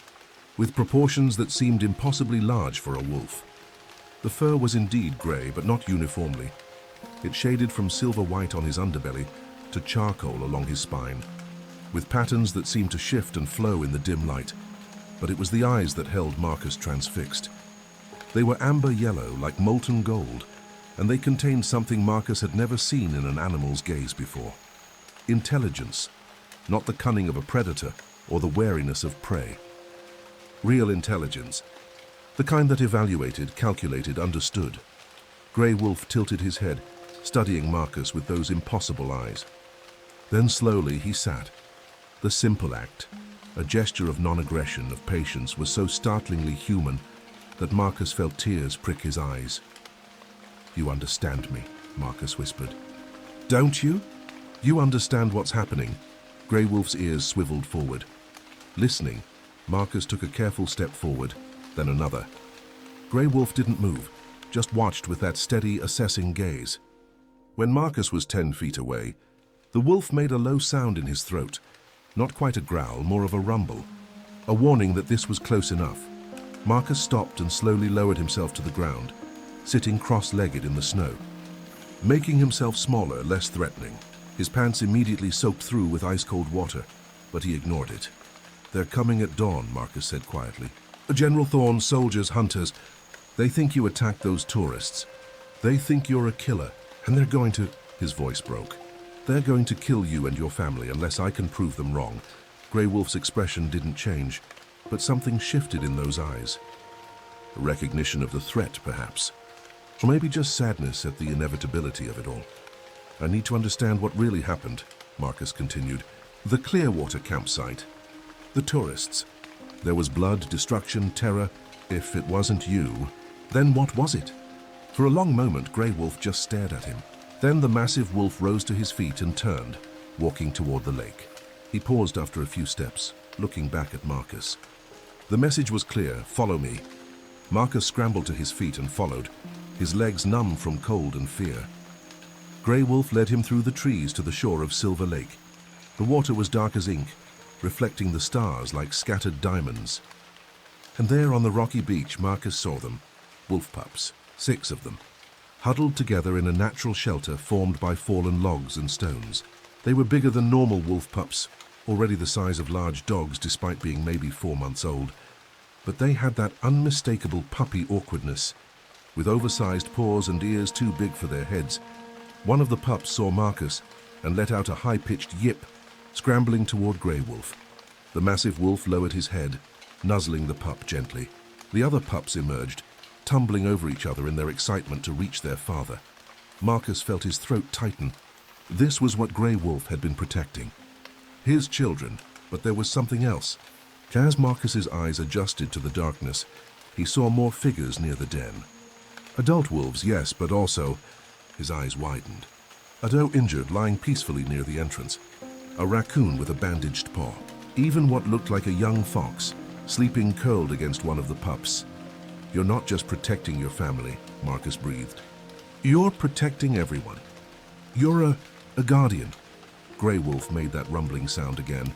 with proportions that seemed impossibly large for a wolf. The fur was indeed grey, but not uniformly. It shaded from silver-white on his underbelly to charcoal along his spine, with patterns that seemed to shift and flow in the dim light. But it was the eyes that held Marcus transfixed. They were amber yellow, like molten gold, and they contained something Marcus had never seen in an animal's gaze before. Intelligence, not the cunning of a predator or the wariness of prey. Real intelligence, the kind that evaluated, calculated, understood. Grey Wolf tilted his head, studying Marcus with those impossible eyes. Then slowly he sat. The simple act, a gesture of non-aggression, of patience, was so startlingly human that Marcus felt tears prick his eyes. "You understand me," Marcus whispered. "Don't you? You understand what's happening?" Grey Wolf's ears swiveled forward. Listening, Marcus took a careful step forward, then another. Grey Wolf didn't move, just watched with that steady, assessing gaze. When Marcus was 10 feet away, the wolf made a low sound in his throat, not quite a growl, more of a rumble, a warning that this was close enough. Marcus stopped and slowly lowered himself to the ground, sitting cross-legged in the snow, making himself smaller, less threatening. His pants immediately soaked through with ice-cold water, but he ignored it. "They're coming at dawn," Marcus said quietly. "General Thorne, soldiers, hunters, they think you attacked those tourists. They think you're a killer, and they're going to..." His voice broke. "They're going to kill you and your family unless I can prove them wrong." Grey Wolf's expression didn't change, but something shifted in those eyes. A recognition of the threat, perhaps. Or maybe just sadness at the inevitability of it all. "I need to understand what really happened," Marcus continued. "The Clearwater campsite. The tourists. There was blood, destruction, terror. If it wasn't you, then what was it?" For a long moment, Grey Wolf just stared at him. Then the massive wolf rose to his feet and turned, walking toward the lake. He paused after a few steps, looking back at Marcus. The message was clear: follow me. Marcus scrambled to his feet and followed, his legs numb from cold and fear. Grey Wolf led him through the trees to the shore of Silver Lake. The water was dark as ink, reflecting the stars like scattered diamonds. And there on the rocky beach, Marcus saw them, wolf pups, 6 of them, huddled together in a natural shelter formed by fallen logs and stones. They were bigger than normal wolf pups, already the size of large dogs despite being maybe 4 months old. But they had that unmistakable puppy awkwardness, with oversized paws and ears too big for their heads. One of the pups saw Marcus and let out a high-pitched yip, scrambling toward Grey Wolf. The massive wolf lowered his head, nuzzling the pup gently. The other pups emerged, tumbling over each other in their excitement to reach their father. Marcus felt his throat tighten. This was what Grey Wolf had been protecting. His children, but there was something else. As Marcus's eyes adjusted to the darkness, he saw more figures near the den. Adult wolves, yes, but also... His eyes widened. A doe injured, lying peacefully near the entrance. A raccoon with a bandaged paw. Even what looked like a young fox, sleeping curled against one of the pups. "You're not just protecting your family," Marcus breathed. "You're protecting everyone. You're a guardian." Grey Wolf made that rumbling sound again,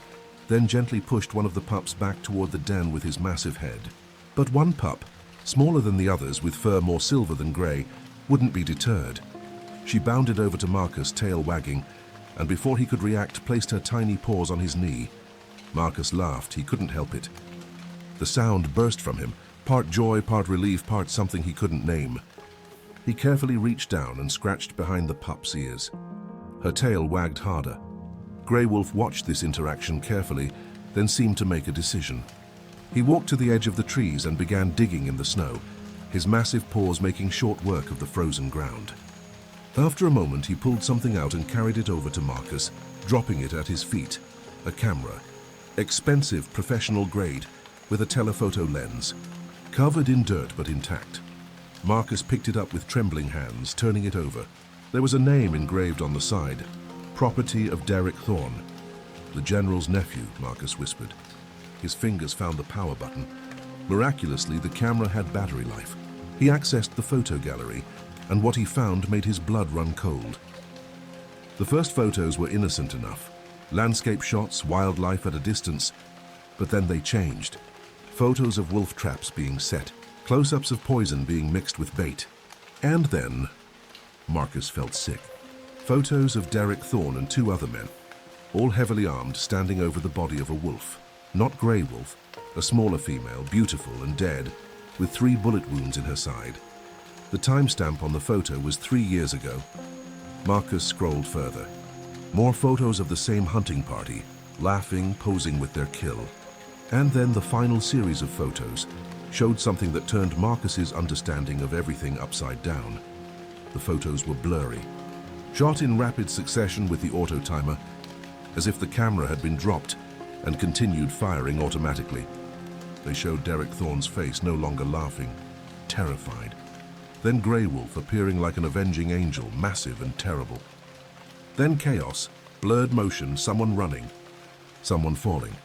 then gently pushed one of the pups back toward the den with his massive head. But one pup, smaller than the others with fur more silver than grey, wouldn't be deterred. She bounded over to Marcus, tail wagging, and before he could react, placed her tiny paws on his knee. Marcus laughed. He couldn't help it. The sound burst from him, part joy, part relief, part something he couldn't name. He carefully reached down and scratched behind the pup's ears. Her tail wagged harder. Grey Wolf watched this interaction carefully, then seemed to make a decision. He walked to the edge of the trees and began digging in the snow, his massive paws making short work of the frozen ground. After a moment, he pulled something out and carried it over to Marcus, dropping it at his feet. A camera. Expensive, professional grade, with a telephoto lens. Covered in dirt but intact. Marcus picked it up with trembling hands, turning it over. There was a name engraved on the side. Property of Derek Thorne. "The General's nephew," Marcus whispered. His fingers found the power button. Miraculously, the camera had battery life. He accessed the photo gallery, and what he found made his blood run cold. The first photos were innocent enough. Landscape shots, wildlife at a distance, but then they changed. Photos of wolf traps being set, close-ups of poison being mixed with bait. And then, Marcus felt sick. Photos of Derek Thorne and 2 other men, all heavily armed, standing over the body of a wolf. Not Grey Wolf, a smaller female, beautiful and dead, with 3 bullet wounds in her side. The timestamp on the photo was 3 years ago. Marcus scrolled further. More photos of the same hunting party, laughing, posing with their kill. And then the final series of photos showed something that turned Marcus's understanding of everything upside down. The photos were blurry, shot in rapid succession with the auto timer, as if the camera had been dropped and continued firing automatically. They showed Derek Thorne's face no longer laughing, terrified. Then Grey Wolf appearing like an avenging angel, massive and terrible. Then chaos, blurred motion, someone running, someone falling.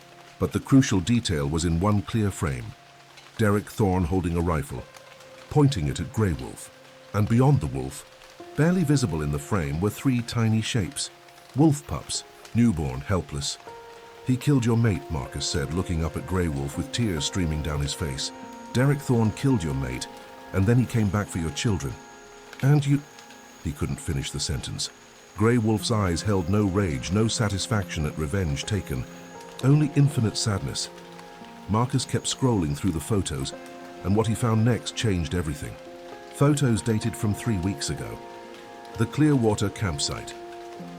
But the crucial detail was in one clear frame. Derek Thorne holding a rifle, pointing it at Grey Wolf. And beyond the wolf, barely visible in the frame, were 3 tiny shapes. Wolf pups, newborn, helpless. "He killed your mate," Marcus said, looking up at Grey Wolf with tears streaming down his face. "Derek Thorne killed your mate, and then he came back for your children. And you—" He couldn't finish the sentence. Grey Wolf's eyes held no rage, no satisfaction at revenge taken, only infinite sadness. Marcus kept scrolling through the photos, and what he found next changed everything. Photos dated from 3 weeks ago. The Clearwater campsite.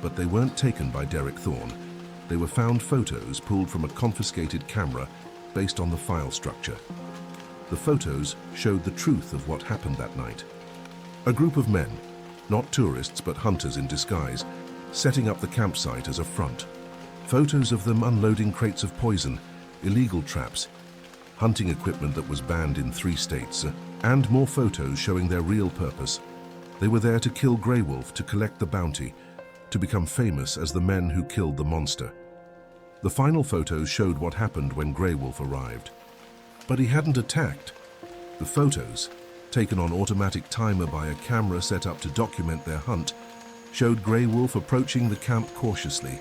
But they weren't taken by Derek Thorne. They were found photos pulled from a confiscated camera based on the file structure. The photos showed the truth of what happened that night. A group of men, not tourists but hunters in disguise, setting up the campsite as a front. Photos of them unloading crates of poison, illegal traps, hunting equipment that was banned in 3 states, and more photos showing their real purpose. They were there to kill Grey Wolf, to collect the bounty, to become famous as the men who killed the monster. The final photos showed what happened when Grey Wolf arrived. But he hadn't attacked. The photos, taken on automatic timer by a camera set up to document their hunt, showed Grey Wolf approaching the camp cautiously.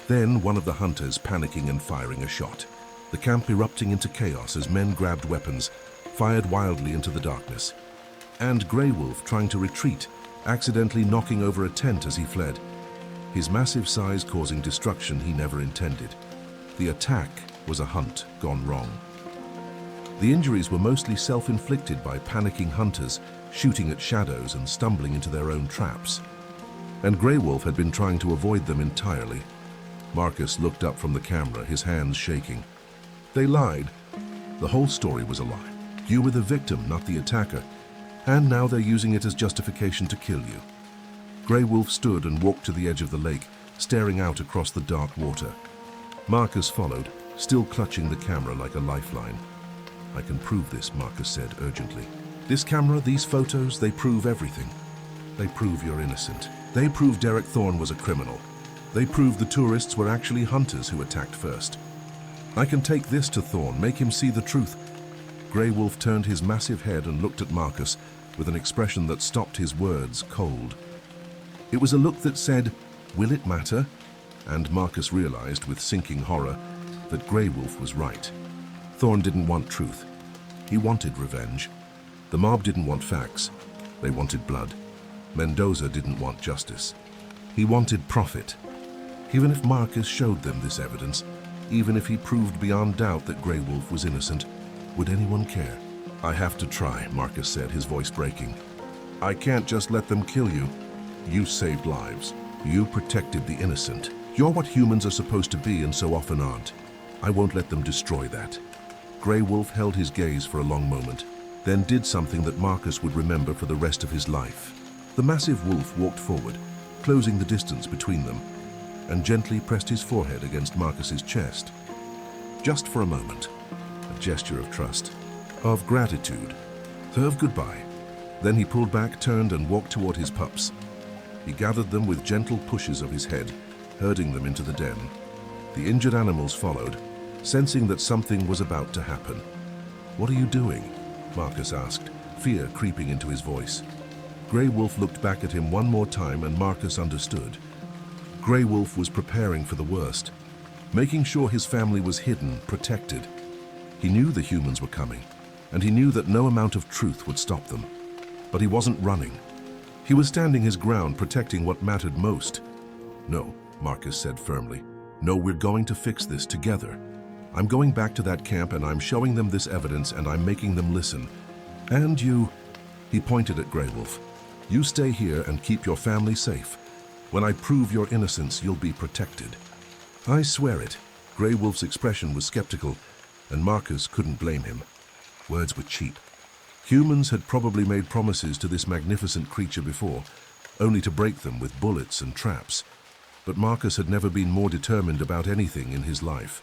Then one of the hunters panicking and firing a shot. The camp erupting into chaos as men grabbed weapons, fired wildly into the darkness. And Grey Wolf trying to retreat, accidentally knocking over a tent as he fled. His massive size causing destruction he never intended. The attack was a hunt gone wrong. The injuries were mostly self-inflicted by panicking hunters, shooting at shadows and stumbling into their own traps. And Grey Wolf had been trying to avoid them entirely. Marcus looked up from the camera, his hands shaking. They lied. The whole story was a lie. You were the victim, not the attacker. And now they're using it as justification to kill you. Grey Wolf stood and walked to the edge of the lake, staring out across the dark water. Marcus followed, still clutching the camera like a lifeline. "I can prove this," Marcus said urgently. "This camera, these photos, they prove everything. They prove you're innocent. They prove Derek Thorne was a criminal. They prove the tourists were actually hunters who attacked first. I can take this to Thorne, make him see the truth." Grey Wolf turned his massive head and looked at Marcus with an expression that stopped his words cold. It was a look that said, "Will it matter?" And Marcus realized with sinking horror that Grey Wolf was right. Thorne didn't want truth. He wanted revenge. The mob didn't want facts. They wanted blood. Mendoza didn't want justice. He wanted profit. Even if Marcus showed them this evidence, even if he proved beyond doubt that Grey Wolf was innocent, would anyone care? "I have to try," Marcus said, his voice breaking. "I can't just let them kill you. You saved lives. You protected the innocent. You're what humans are supposed to be and so often aren't. I won't let them destroy that." Grey Wolf held his gaze for a long moment, then did something that Marcus would remember for the rest of his life. The massive wolf walked forward, closing the distance between them, and gently pressed his forehead against Marcus's chest. Just for a moment, a gesture of trust, of gratitude, of goodbye. Then he pulled back, turned, and walked toward his pups. He gathered them with gentle pushes of his head, herding them into the den. The injured animals followed, sensing that something was about to happen. "What are you doing?" Marcus asked, fear creeping into his voice. Grey Wolf looked back at him one more time and Marcus understood. Grey Wolf was preparing for the worst, making sure his family was hidden, protected. He knew the humans were coming, and he knew that no amount of truth would stop them. But he wasn't running. He was standing his ground, protecting what mattered most. "No," Marcus said firmly. "No, we're going to fix this together. I'm going back to that camp and I'm showing them this evidence and I'm making them listen. And you," he pointed at Grey Wolf, "you stay here and keep your family safe. When I prove your innocence, you'll be protected." "I swear it." Grey Wolf's expression was skeptical, and Marcus couldn't blame him. Words were cheap. Humans had probably made promises to this magnificent creature before, only to break them with bullets and traps. But Marcus had never been more determined about anything in his life.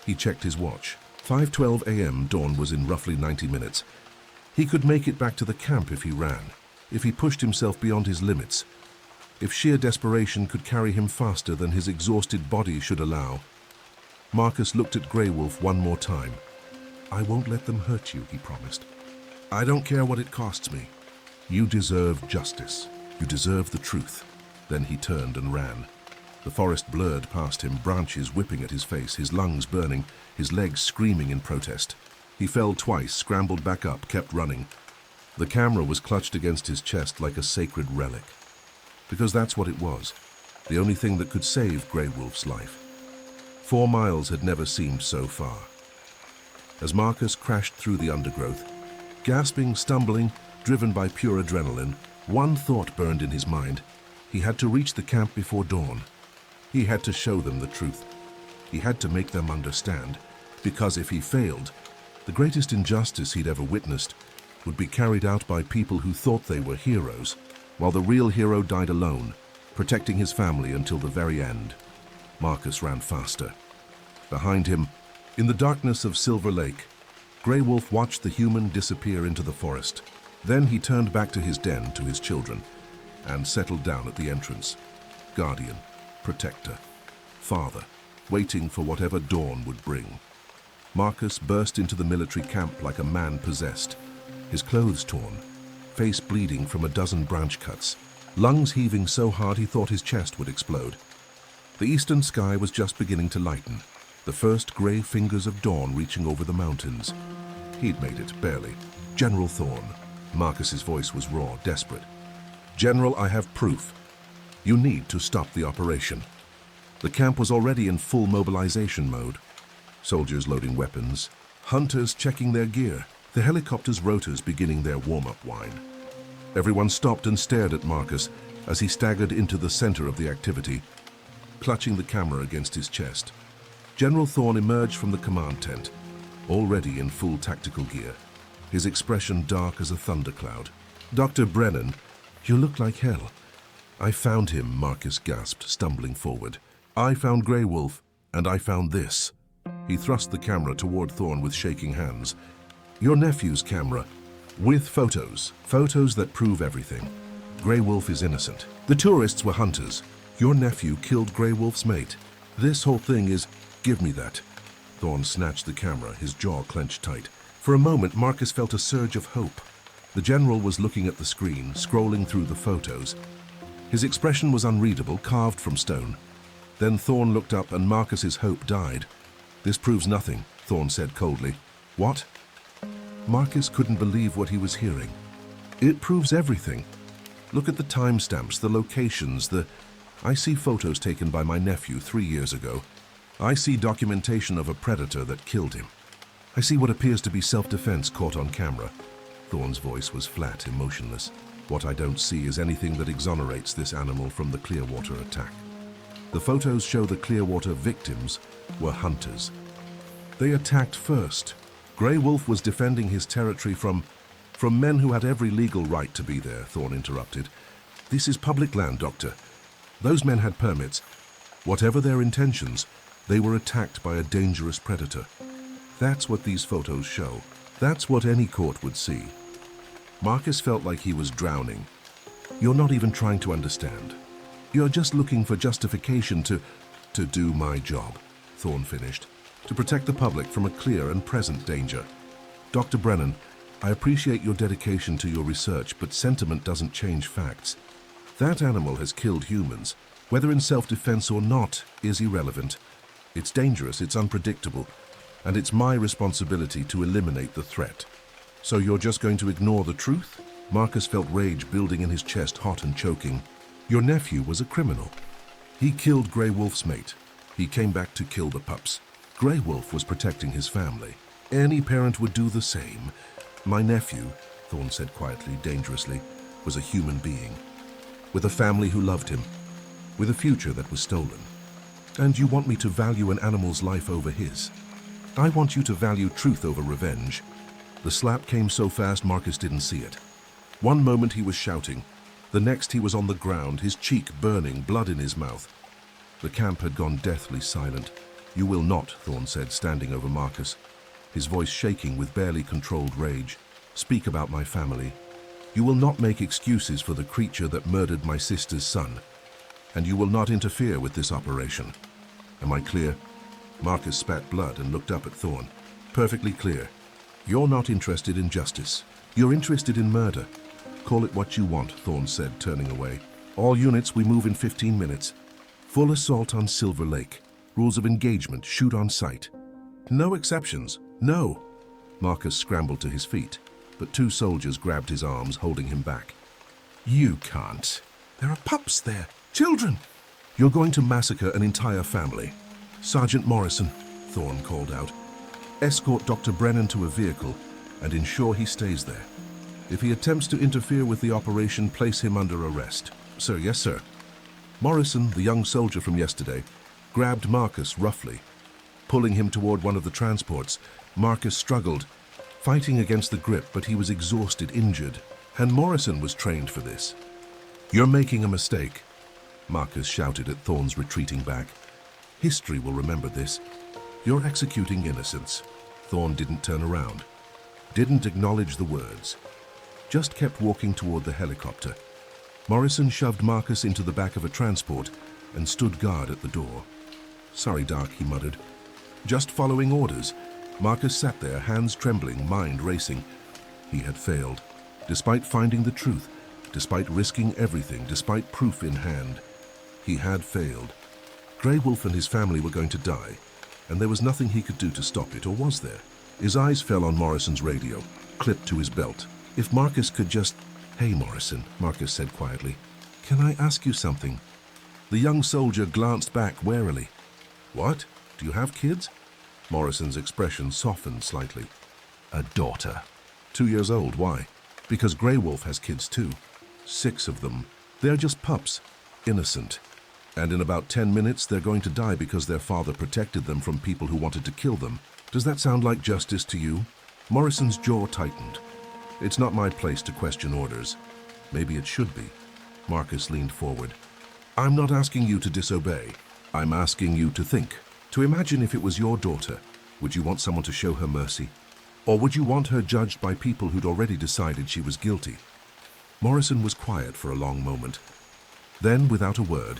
He checked his watch. 5:12 a.m. Dawn was in roughly 90 minutes. He could make it back to the camp if he ran, if he pushed himself beyond his limits, if sheer desperation could carry him faster than his exhausted body should allow. Marcus looked at Grey Wolf one more time. "I won't let them hurt you," he promised. "I don't care what it costs me. You deserve justice. You deserve the truth." Then he turned and ran. The forest blurred past him, branches whipping at his face, his lungs burning, his legs screaming in protest. He fell twice, scrambled back up, kept running. The camera was clutched against his chest like a sacred relic. Because that's what it was, the only thing that could save Grey Wolf's life. 4 miles had never seemed so far. As Marcus crashed through the undergrowth, gasping, stumbling, driven by pure adrenaline, one thought burned in his mind. He had to reach the camp before dawn. He had to show them the truth. He had to make them understand, because if he failed, the greatest injustice he'd ever witnessed would be carried out by people who thought they were heroes, while the real hero died alone, protecting his family until the very end. Marcus ran faster. Behind him, in the darkness of Silver Lake, Grey Wolf watched the human disappear into the forest. Then he turned back to his den, to his children, and settled down at the entrance. Guardian, protector, father, waiting for whatever dawn would bring. Marcus burst into the military camp like a man possessed, his clothes torn, face bleeding from a dozen branch cuts, lungs heaving so hard he thought his chest would explode. The eastern sky was just beginning to lighten, the first grey fingers of dawn reaching over the mountains. He'd made it, barely. "General Thorne." Marcus's voice was raw, desperate. "General, I have proof. You need to stop the operation." The camp was already in full mobilization mode. Soldiers loading weapons, hunters checking their gear, the helicopter's rotors beginning their warm-up whine. Everyone stopped and stared at Marcus as he staggered into the center of the activity, clutching the camera against his chest. General Thorne emerged from the command tent, already in full tactical gear, his expression dark as a thundercloud. "Dr. Brennan, you look like hell." "I found him," Marcus gasped, stumbling forward. "I found Grey Wolf, and I found this." He thrust the camera toward Thorne with shaking hands. "Your nephew's camera, with photos. Photos that prove everything. Grey Wolf is innocent. The tourists were hunters. Your nephew killed Grey Wolf's mate. This whole thing is..." "Give me that." Thorne snatched the camera, his jaw clenched tight. For a moment, Marcus felt a surge of hope. The general was looking at the screen, scrolling through the photos. His expression was unreadable, carved from stone. Then Thorne looked up and Marcus's hope died. "This proves nothing," Thorne said coldly. "What?" Marcus couldn't believe what he was hearing. "It proves everything. Look at the timestamps, the locations, I see photos taken by my nephew 3 years ago. I see documentation of a predator that killed him. I see what appears to be self-defense caught on camera." Thorne's voice was flat, emotionless. "What I don't see is anything that exonerates this animal from the Clearwater attack. The photos show the Clearwater victims were hunters. They attacked first. Grey Wolf was defending his territory from men who had every legal right to be there," Thorne interrupted. "This is public land, Doctor. Those men had permits. Whatever their intentions, they were attacked by a dangerous predator. That's what these photos show. That's what any court would see." Marcus felt like he was drowning. "You're not even trying to understand. You're just looking for justification to do my job," Thorne finished. "To protect the public from a clear and present danger." Dr. Brennan, I appreciate your dedication to your research, but sentiment doesn't change facts. That animal has killed humans. Whether in self-defense or not is irrelevant. It's dangerous, it's unpredictable, and it's my responsibility to eliminate the threat. So you're just going to ignore the truth? Marcus felt rage building in his chest, hot and choking. Your nephew was a criminal. He killed Grey Wolf's mate. He came back to kill the pups. Grey Wolf was protecting his family. Any parent would do the same. My nephew, Thorne said quietly, dangerously, was a human being, with a family who loved him, with a future that was stolen. And you want me to value an animal's life over his? I want you to value truth over revenge. The slap came so fast Marcus didn't see it. One moment he was shouting, the next he was on the ground, his cheek burning, blood in his mouth. The camp had gone deathly silent. You will not, Thorne said, standing over Marcus, his voice shaking with barely controlled rage, speak about my family. You will not make excuses for the creature that murdered my sister's son. And you will not interfere with this operation. Am I clear? Marcus spat blood and looked up at Thorne. Perfectly clear. You're not interested in justice. You're interested in murder. Call it what you want, Thorne said, turning away. All units, we move in 15 minutes. Full assault on Silver Lake. Rules of engagement, shoot on sight. No exceptions. No. Marcus scrambled to his feet, but two soldiers grabbed his arms, holding him back. You can't. There are pups there. Children. You're going to massacre an entire family. Sergeant Morrison, Thorne called out. Escort Dr. Brennan to a vehicle and ensure he stays there. If he attempts to interfere with the operation, place him under arrest. Sir, yes, sir. Morrison, the young soldier from yesterday, grabbed Marcus roughly. Pulling him toward one of the transports, Marcus struggled, fighting against the grip, but he was exhausted, injured, and Morrison was trained for this. You're making a mistake, Marcus shouted at Thorne's retreating back. History will remember this. You're executing innocents. Thorne didn't turn around, didn't acknowledge the words, just kept walking toward the helicopter. Morrison shoved Marcus into the back of a transport and stood guard at the door. Sorry, Doc, he muttered. Just following orders. Marcus sat there, hands trembling, mind racing. He had failed. Despite finding the truth, despite risking everything, despite proof in hand, he had failed. Grey Wolf and his family were going to die, and there was nothing he could do to stop it, or was there? His eyes fell on Morrison's radio, clipped to his belt. If Marcus could just... Hey, Morrison, Marcus said quietly. Can I ask you something? The young soldier glanced back warily. What? Do you have kids? Morrison's expression softened slightly. A daughter. 2 years old, why? Because Grey Wolf has kids too. 6 of them. They're just pups. Innocent. And in about 10 minutes, they're going to die because their father protected them from people who wanted to kill them. Does that sound like justice to you? Morrison's jaw tightened. It's not my place to question orders. Maybe it should be. Marcus leaned forward. I'm not asking you to disobey. I'm asking you to think. To imagine if it was your daughter, would you want someone to show her mercy? Or would you want her judged by people who'd already decided she was guilty? Morrison was quiet for a long moment. Then, without a word,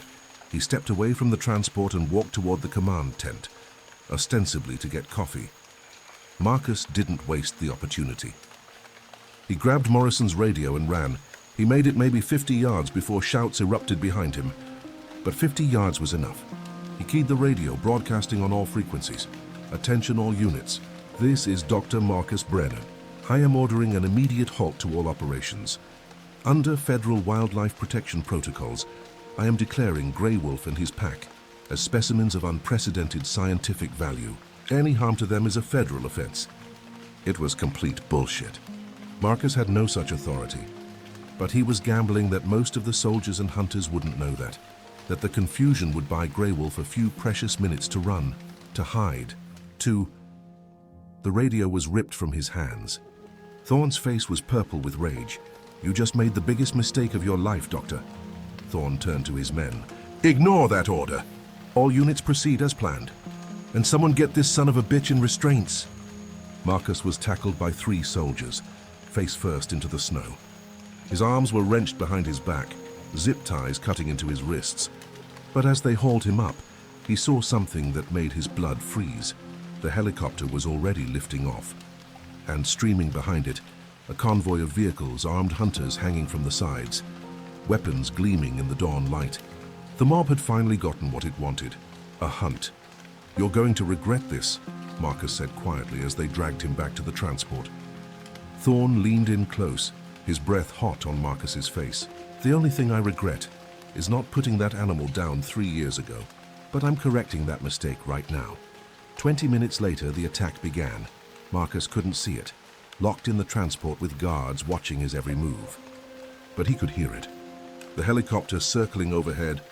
he stepped away from the transport and walked toward the command tent, ostensibly to get coffee. Marcus didn't waste the opportunity. He grabbed Morrison's radio and ran. He made it maybe 50 yards before shouts erupted behind him. But 50 yards was enough. He keyed the radio, broadcasting on all frequencies. Attention all units. This is Dr. Marcus Brennan. I am ordering an immediate halt to all operations. Under federal wildlife protection protocols, I am declaring Grey Wolf and his pack as specimens of unprecedented scientific value. Any harm to them is a federal offense. It was complete bullshit. Marcus had no such authority, but he was gambling that most of the soldiers and hunters wouldn't know that the confusion would buy Grey Wolf a few precious minutes to run, to hide, to... The radio was ripped from his hands. Thorne's face was purple with rage. You just made the biggest mistake of your life, Doctor. Thorne turned to his men. Ignore that order. All units proceed as planned. And someone get this son of a bitch in restraints. Marcus was tackled by 3 soldiers, face first into the snow. His arms were wrenched behind his back, zip ties cutting into his wrists. But as they hauled him up, he saw something that made his blood freeze. The helicopter was already lifting off. and streaming behind it, a convoy of vehicles, armed hunters hanging from the sides, weapons gleaming in the dawn light. The mob had finally gotten what it wanted, a hunt. "You're going to regret this," Marcus said quietly as they dragged him back to the transport. Thorne leaned in close, his breath hot on Marcus's face. "The only thing I regret is not putting that animal down 3 years ago, but I'm correcting that mistake right now." 20 minutes later, the attack began. Marcus couldn't see it, locked in the transport with guards watching his every move. But he could hear it. The helicopter circling overhead,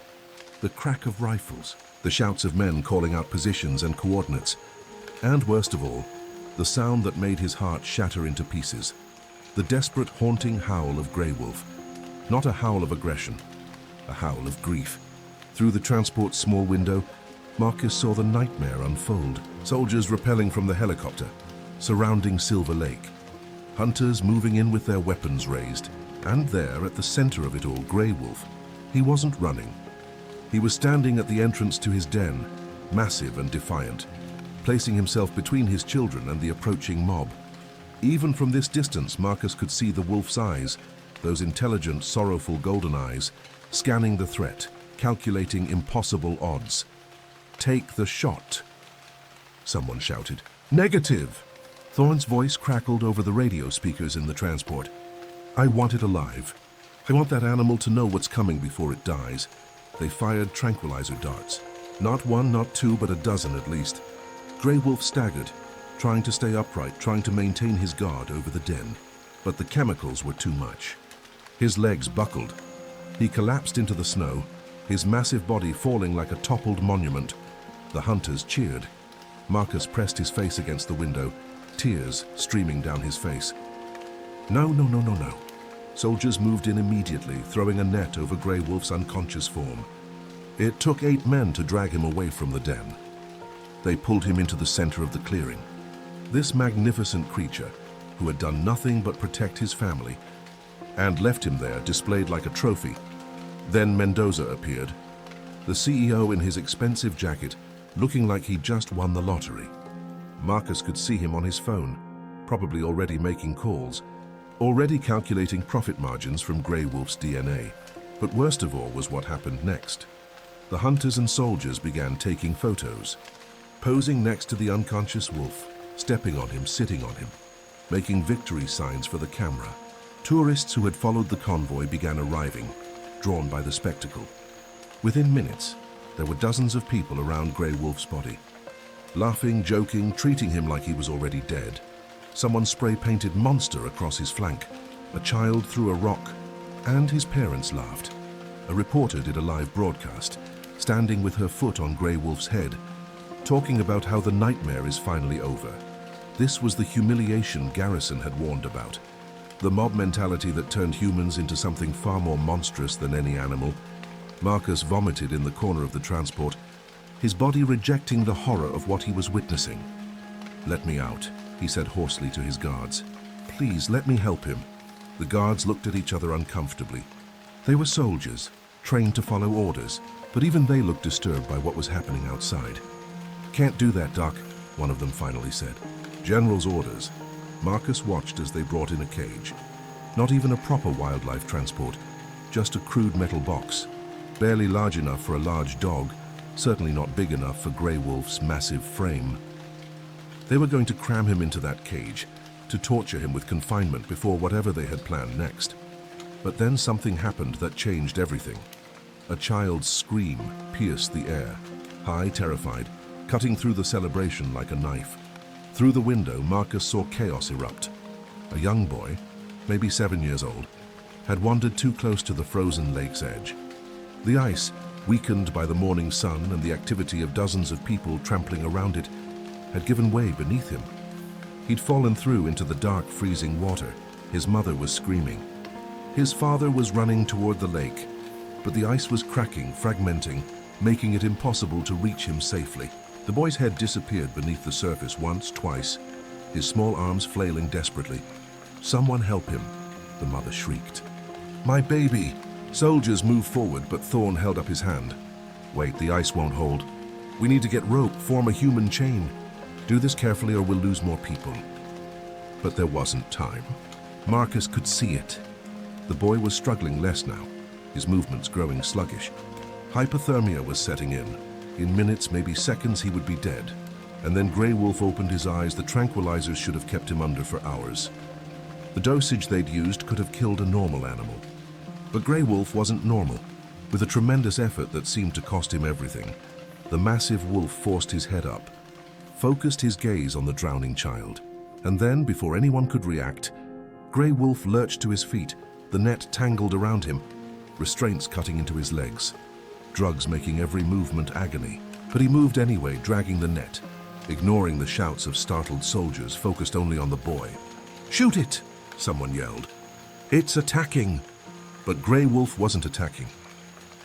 the crack of rifles, the shouts of men calling out positions and coordinates, and worst of all, the sound that made his heart shatter into pieces, the desperate, haunting howl of Grey Wolf. Not a howl of aggression, a howl of grief. Through the transport's small window, Marcus saw the nightmare unfold. Soldiers rappelling from the helicopter, surrounding Silver Lake. Hunters moving in with their weapons raised. And there, at the center of it all, Grey Wolf. He wasn't running. He was standing at the entrance to his den, massive and defiant, placing himself between his children and the approaching mob. Even from this distance, Marcus could see the wolf's eyes, those intelligent, sorrowful golden eyes, scanning the threat, calculating impossible odds. "Take the shot," someone shouted. "Negative!" Thorne's voice crackled over the radio speakers in the transport. "I want it alive. I want that animal to know what's coming before it dies." They fired tranquilizer darts. Not one, not two, but a dozen at least. Grey Wolf staggered, trying to stay upright, trying to maintain his guard over the den. But the chemicals were too much. His legs buckled. He collapsed into the snow, his massive body falling like a toppled monument. The hunters cheered. Marcus pressed his face against the window, tears streaming down his face. No. Soldiers moved in immediately, throwing a net over Grey Wolf's unconscious form. It took 8 men to drag him away from the den. They pulled him into the center of the clearing. This magnificent creature, who had done nothing but protect his family, and left him there displayed like a trophy. Then Mendoza appeared, the CEO in his expensive jacket, looking like he'd just won the lottery. Marcus could see him on his phone, probably already making calls, already calculating profit margins from Grey Wolf's DNA. But worst of all was what happened next. The hunters and soldiers began taking photos, posing next to the unconscious wolf, stepping on him, sitting on him, making victory signs for the camera. Tourists who had followed the convoy began arriving, drawn by the spectacle. Within minutes, there were dozens of people around Grey Wolf's body, laughing, joking, treating him like he was already dead. Someone spray-painted "monster" across his flank. A child threw a rock, and his parents laughed. A reporter did a live broadcast, standing with her foot on Grey Wolf's head, talking about how the nightmare is finally over. This was the humiliation Garrison had warned about. The mob mentality that turned humans into something far more monstrous than any animal. Marcus vomited in the corner of the transport, his body rejecting the horror of what he was witnessing. "Let me out," he said hoarsely to his guards. "Please, let me help him." The guards looked at each other uncomfortably. They were soldiers, trained to follow orders, but even they looked disturbed by what was happening outside. "Can't do that, Doc," one of them finally said. "General's orders." Marcus watched as they brought in a cage. Not even a proper wildlife transport, just a crude metal box, barely large enough for a large dog, certainly not big enough for Grey Wolf's massive frame. They were going to cram him into that cage, to torture him with confinement before whatever they had planned next. But then something happened that changed everything. A child's scream pierced the air, high, terrified, cutting through the celebration like a knife. Through the window, Marcus saw chaos erupt. A young boy, maybe 7 years old, had wandered too close to the frozen lake's edge. The ice, weakened by the morning sun and the activity of dozens of people trampling around it, had given way beneath him. He'd fallen through into the dark, freezing water. His mother was screaming. His father was running toward the lake, but the ice was cracking, fragmenting, making it impossible to reach him safely. The boy's head disappeared beneath the surface once, twice, his small arms flailing desperately. "Someone help him," the mother shrieked. "My baby!" Soldiers moved forward, but Thorne held up his hand. "Wait, the ice won't hold. We need to get rope, form a human chain. Do this carefully or we'll lose more people." But there wasn't time. Marcus could see it. The boy was struggling less now, his movements growing sluggish. Hypothermia was setting in. In minutes, maybe seconds, he would be dead. And then Grey Wolf opened his eyes. The tranquilizers should have kept him under for hours. The dosage they'd used could have killed a normal animal. But Grey Wolf wasn't normal. With a tremendous effort that seemed to cost him everything, the massive wolf forced his head up, focused his gaze on the drowning child. And then, before anyone could react, Grey Wolf lurched to his feet, the net tangled around him, restraints cutting into his legs, drugs making every movement agony. But he moved anyway, dragging the net, ignoring the shouts of startled soldiers focused only on the boy. "Shoot it!" someone yelled. "It's attacking!" But Grey Wolf wasn't attacking.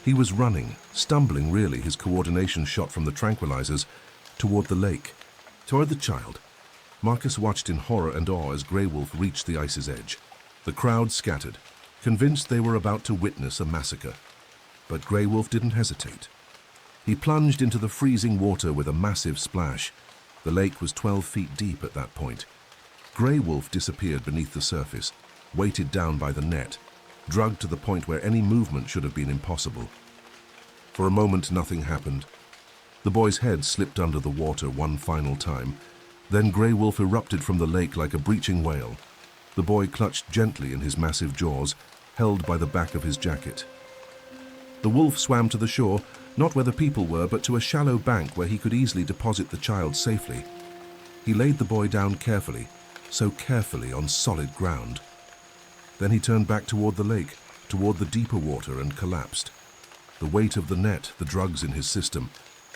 He was running, stumbling really, his coordination shot from the tranquilizers, toward the lake, toward the child. Marcus watched in horror and awe as Grey Wolf reached the ice's edge. The crowd scattered, convinced they were about to witness a massacre. But Grey Wolf didn't hesitate. He plunged into the freezing water with a massive splash. The lake was 12 feet deep at that point. Grey Wolf disappeared beneath the surface, weighted down by the net, drugged to the point where any movement should have been impossible. For a moment, nothing happened. The boy's head slipped under the water one final time. Then Grey Wolf erupted from the lake like a breaching whale. The boy clutched gently in his massive jaws, held by the back of his jacket. The wolf swam to the shore, not where the people were, but to a shallow bank where he could easily deposit the child safely. He laid the boy down carefully, so carefully on solid ground. Then he turned back toward the lake, toward the deeper water, and collapsed. The weight of the net, the drugs in his system,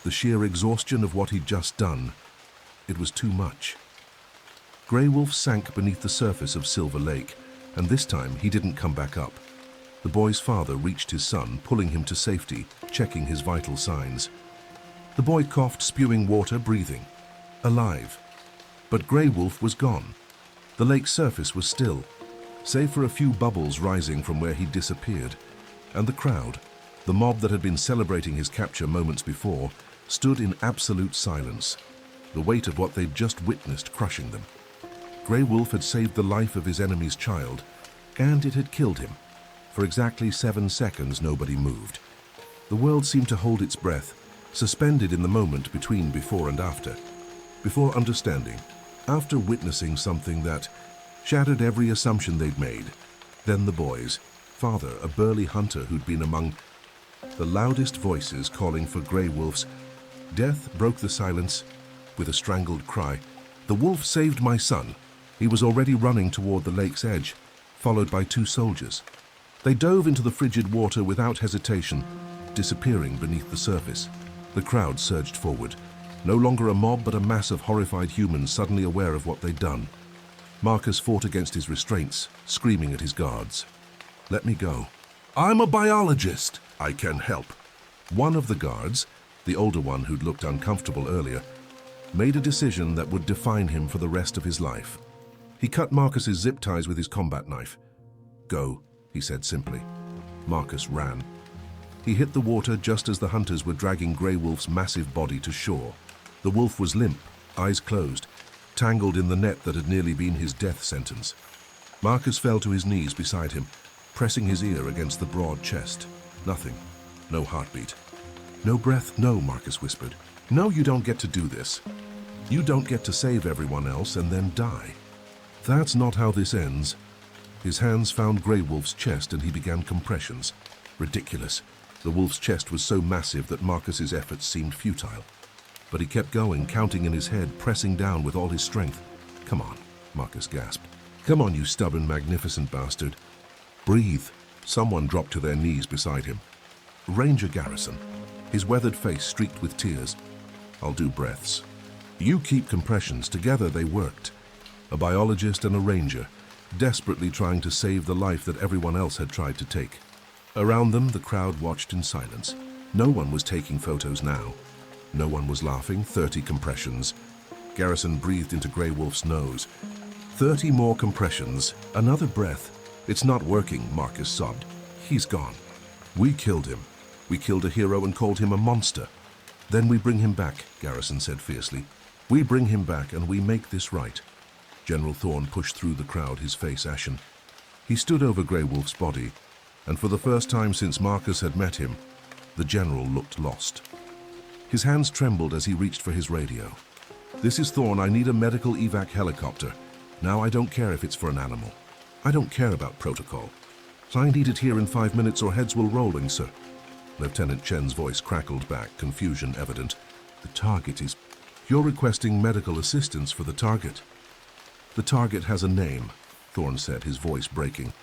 the sheer exhaustion of what he'd just done. It was too much. Grey Wolf sank beneath the surface of Silver Lake, and this time he didn't come back up. The boy's father reached his son, pulling him to safety, checking his vital signs. The boy coughed, spewing water, breathing. Alive. But Grey Wolf was gone. The lake's surface was still, save for a few bubbles rising from where he'd disappeared. And the crowd, the mob that had been celebrating his capture moments before, stood in absolute silence, the weight of what they'd just witnessed crushing them. Grey Wolf had saved the life of his enemy's child, and it had killed him. For exactly 7 seconds, nobody moved. The world seemed to hold its breath, suspended in the moment between before and after. Before understanding, after witnessing something that shattered every assumption they'd made. Then the boy's father, a burly hunter who'd been among the loudest voices calling for Grey Wolf's death, broke the silence with a strangled cry. "The wolf saved my son." He was already running toward the lake's edge, followed by 2 soldiers. They dove into the frigid water without hesitation, disappearing beneath the surface. The crowd surged forward, no longer a mob but a mass of horrified humans suddenly aware of what they'd done. Marcus fought against his restraints, screaming at his guards. "Let me go. I'm a biologist. I can help." One of the guards, the older one who'd looked uncomfortable earlier, made a decision that would define him for the rest of his life. He cut Marcus's zip ties with his combat knife. "Go," he said simply. Marcus ran. He hit the water just as the hunters were dragging Grey Wolf's massive body to shore. The wolf was limp, eyes closed, tangled in the net that had nearly been his death sentence. Marcus fell to his knees beside him, pressing his ear against the broad chest. Nothing. No heartbeat. "No breath, no," Marcus whispered. "No, you don't get to do this. You don't get to save everyone else and then die. That's not how this ends." His hands found Grey Wolf's chest and he began compressions. Ridiculous. The wolf's chest was so massive that Marcus's efforts seemed futile. But he kept going, counting in his head, pressing down with all his strength. "Come on," Marcus gasped. "Come on, you stubborn, magnificent bastard. Breathe." Someone dropped to their knees beside him. Ranger Garrison, his weathered face streaked with tears. "I'll do breaths. You keep compressions." Together they worked. A biologist and a ranger, desperately trying to save the life that everyone else had tried to take. Around them, the crowd watched in silence. No one was taking photos now. No one was laughing. 30 compressions. Garrison breathed into Grey Wolf's nose. 30 more compressions. Another breath. "It's not working," Marcus sobbed. "He's gone. We killed him. We killed a hero and called him a monster. Then we bring him back," Garrison said fiercely. "We bring him back and we make this right." General Thorne pushed through the crowd, his face ashen. He stood over Grey Wolf's body, and for the first time since Marcus had met him, the general looked lost. His hands trembled as he reached for his radio. "This is Thorne. I need a medical evac helicopter. Now I don't care if it's for an animal. I don't care about protocol. I need it here in 5 minutes or heads will rolling, sir." Lieutenant Chen's voice crackled back, confusion evident. "The target is... You're requesting medical assistance for the target." "The target has a name," Thorne said, his voice breaking.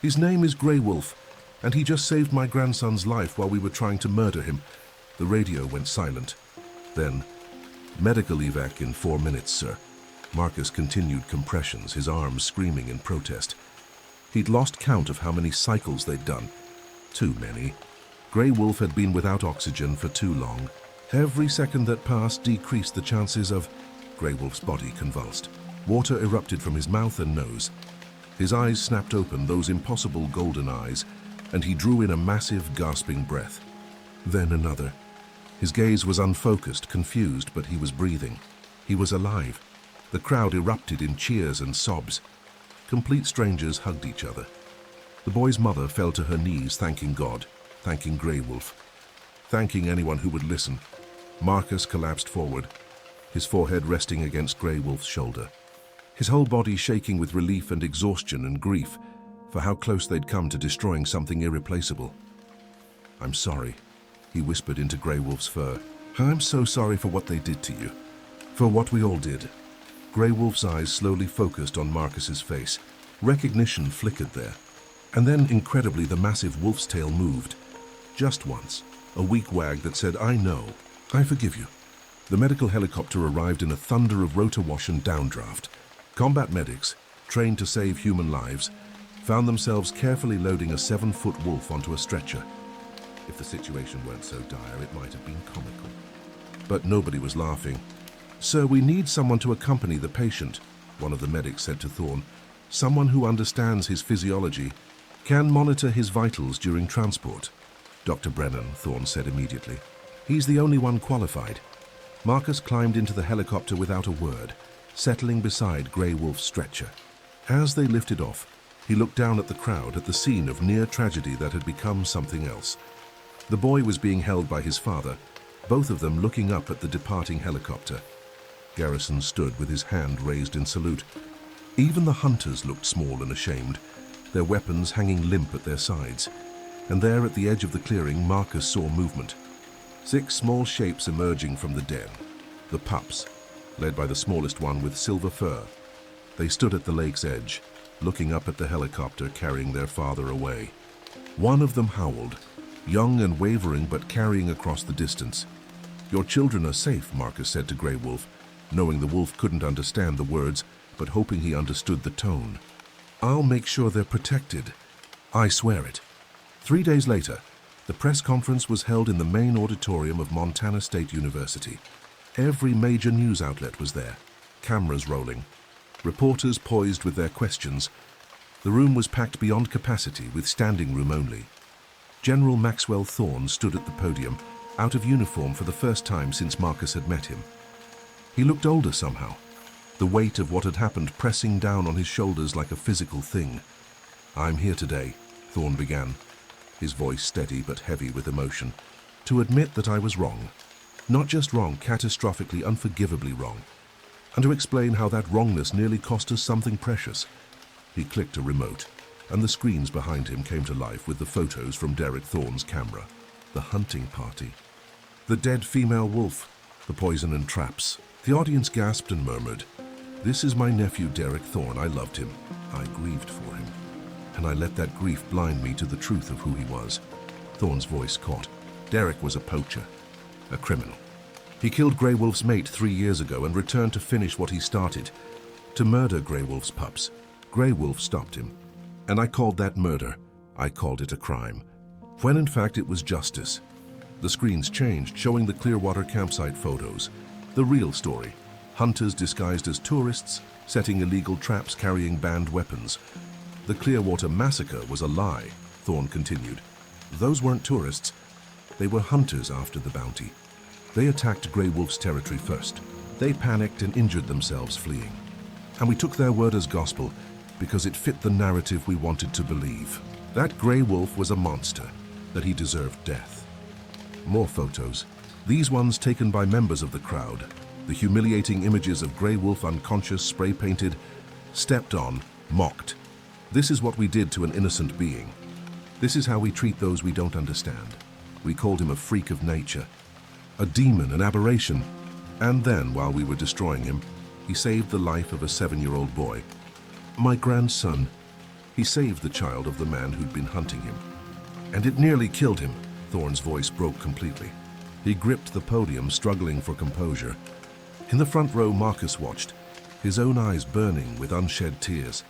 "His name is Grey Wolf, and he just saved my grandson's life while we were trying to murder him." The radio went silent. Then, "Medical evac in 4 minutes, sir." Marcus continued compressions, his arms screaming in protest. He'd lost count of how many cycles they'd done. Too many. Grey Wolf had been without oxygen for too long. Every second that passed decreased the chances of... Grey Wolf's body convulsed. Water erupted from his mouth and nose. His eyes snapped open, those impossible golden eyes, and he drew in a massive, gasping breath. Then another. His gaze was unfocused, confused, but he was breathing. He was alive. The crowd erupted in cheers and sobs. Complete strangers hugged each other. The boy's mother fell to her knees, thanking God, thanking Grey Wolf, thanking anyone who would listen. Marcus collapsed forward, his forehead resting against Grey Wolf's shoulder, his whole body shaking with relief and exhaustion and grief for how close they'd come to destroying something irreplaceable. "I'm sorry," he whispered into Grey Wolf's fur. "I'm so sorry for what they did to you, for what we all did." Grey Wolf's eyes slowly focused on Marcus's face. Recognition flickered there. And then, incredibly, the massive wolf's tail moved. Just once, a weak wag that said, "I know. I forgive you." The medical helicopter arrived in a thunder of rotor wash and downdraft. Combat medics, trained to save human lives, found themselves carefully loading a 7-foot wolf onto a stretcher. If the situation weren't so dire, it might have been comical. But nobody was laughing. "Sir, we need someone to accompany the patient," one of the medics said to Thorne. "Someone who understands his physiology, can monitor his vitals during transport." "Dr. Brennan," Thorne said immediately. "He's the only one qualified." Marcus climbed into the helicopter without a word, settling beside Grey Wolf's stretcher. As they lifted off, he looked down at the crowd at the scene of near tragedy that had become something else. The boy was being held by his father, both of them looking up at the departing helicopter. Garrison stood with his hand raised in salute. Even the hunters looked small and ashamed, their weapons hanging limp at their sides. And there at the edge of the clearing, Marcus saw movement. 6 small shapes emerging from the den. The pups, led by the smallest one with silver fur. They stood at the lake's edge, looking up at the helicopter carrying their father away. One of them howled, young and wavering but carrying across the distance. "Your children are safe," Marcus said to Grey Wolf, knowing the wolf couldn't understand the words, but hoping he understood the tone. "I'll make sure they're protected. I swear it." 3 days later, the press conference was held in the main auditorium of Montana State University. Every major news outlet was there, cameras rolling, reporters poised with their questions. The room was packed beyond capacity, with standing room only. General Maxwell Thorne stood at the podium, out of uniform for the first time since Marcus had met him. He looked older somehow, the weight of what had happened pressing down on his shoulders like a physical thing. "I'm here today," Thorne began, his voice steady but heavy with emotion, "to admit that I was wrong. Not just wrong, catastrophically, unforgivably wrong. And to explain how that wrongness nearly cost us something precious." He clicked a remote, and the screens behind him came to life with the photos from Derek Thorne's camera. The hunting party. The dead female wolf, the poison and traps. The audience gasped and murmured, "This is my nephew Derek Thorne. I loved him. I grieved for him. And I let that grief blind me to the truth of who he was." Thorne's voice caught. Derek was a poacher, a criminal. He killed Grey Wolf's mate 3 years ago and returned to finish what he started, to murder Grey Wolf's pups. Grey Wolf stopped him. And I called that murder. I called it a crime. When in fact it was justice. The screens changed, showing the Clearwater campsite photos. The real story. Hunters disguised as tourists, setting illegal traps, carrying banned weapons. The Clearwater massacre was a lie, Thorne continued. Those weren't tourists. They were hunters after the bounty. They attacked Grey Wolf's territory first. They panicked and injured themselves fleeing. And we took their word as gospel because it fit the narrative we wanted to believe. That grey wolf was a monster, that he deserved death. More photos. These ones taken by members of the crowd. The humiliating images of grey wolf unconscious, spray-painted, stepped on, mocked. This is what we did to an innocent being. This is how we treat those we don't understand. We called him a freak of nature, a demon, an aberration. And then, while we were destroying him, he saved the life of a 7-year-old boy. My grandson. He saved the child of the man who'd been hunting him. And it nearly killed him. Thorne's voice broke completely. He gripped the podium, struggling for composure. In the front row, Marcus watched, his own eyes burning with unshed tears.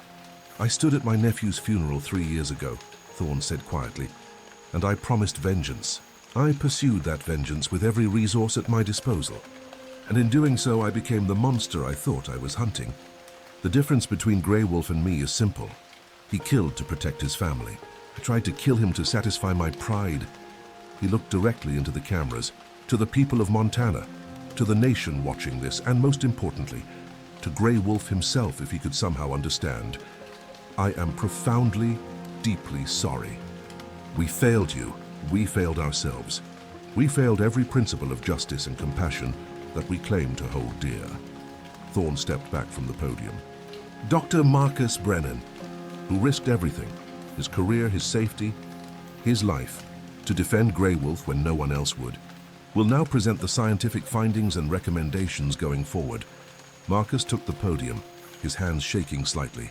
I stood at my nephew's funeral 3 years ago, Thorne said quietly, and I promised vengeance. I pursued that vengeance with every resource at my disposal. And in doing so, I became the monster I thought I was hunting. The difference between Grey Wolf and me is simple. He killed to protect his family. I tried to kill him to satisfy my pride. He looked directly into the cameras, to the people of Montana, to the nation watching this, and most importantly, to Grey Wolf himself if he could somehow understand. I am profoundly, deeply sorry. We failed you. We failed ourselves. We failed every principle of justice and compassion that we claim to hold dear. Thorne stepped back from the podium. Dr. Marcus Brennan, who risked everything, his career, his safety, his life, to defend Grey Wolf when no one else would, will now present the scientific findings and recommendations going forward. Marcus took the podium, his hands shaking slightly.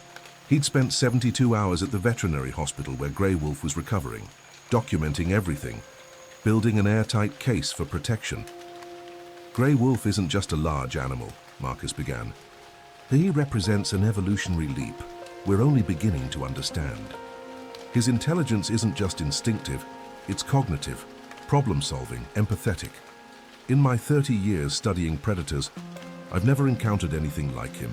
He'd spent 72 hours at the veterinary hospital where Grey Wolf was recovering, documenting everything, building an airtight case for protection. Grey Wolf isn't just a large animal, Marcus began. He represents an evolutionary leap we're only beginning to understand. His intelligence isn't just instinctive, it's cognitive, problem-solving, empathetic. In my 30 years studying predators, I've never encountered anything like him.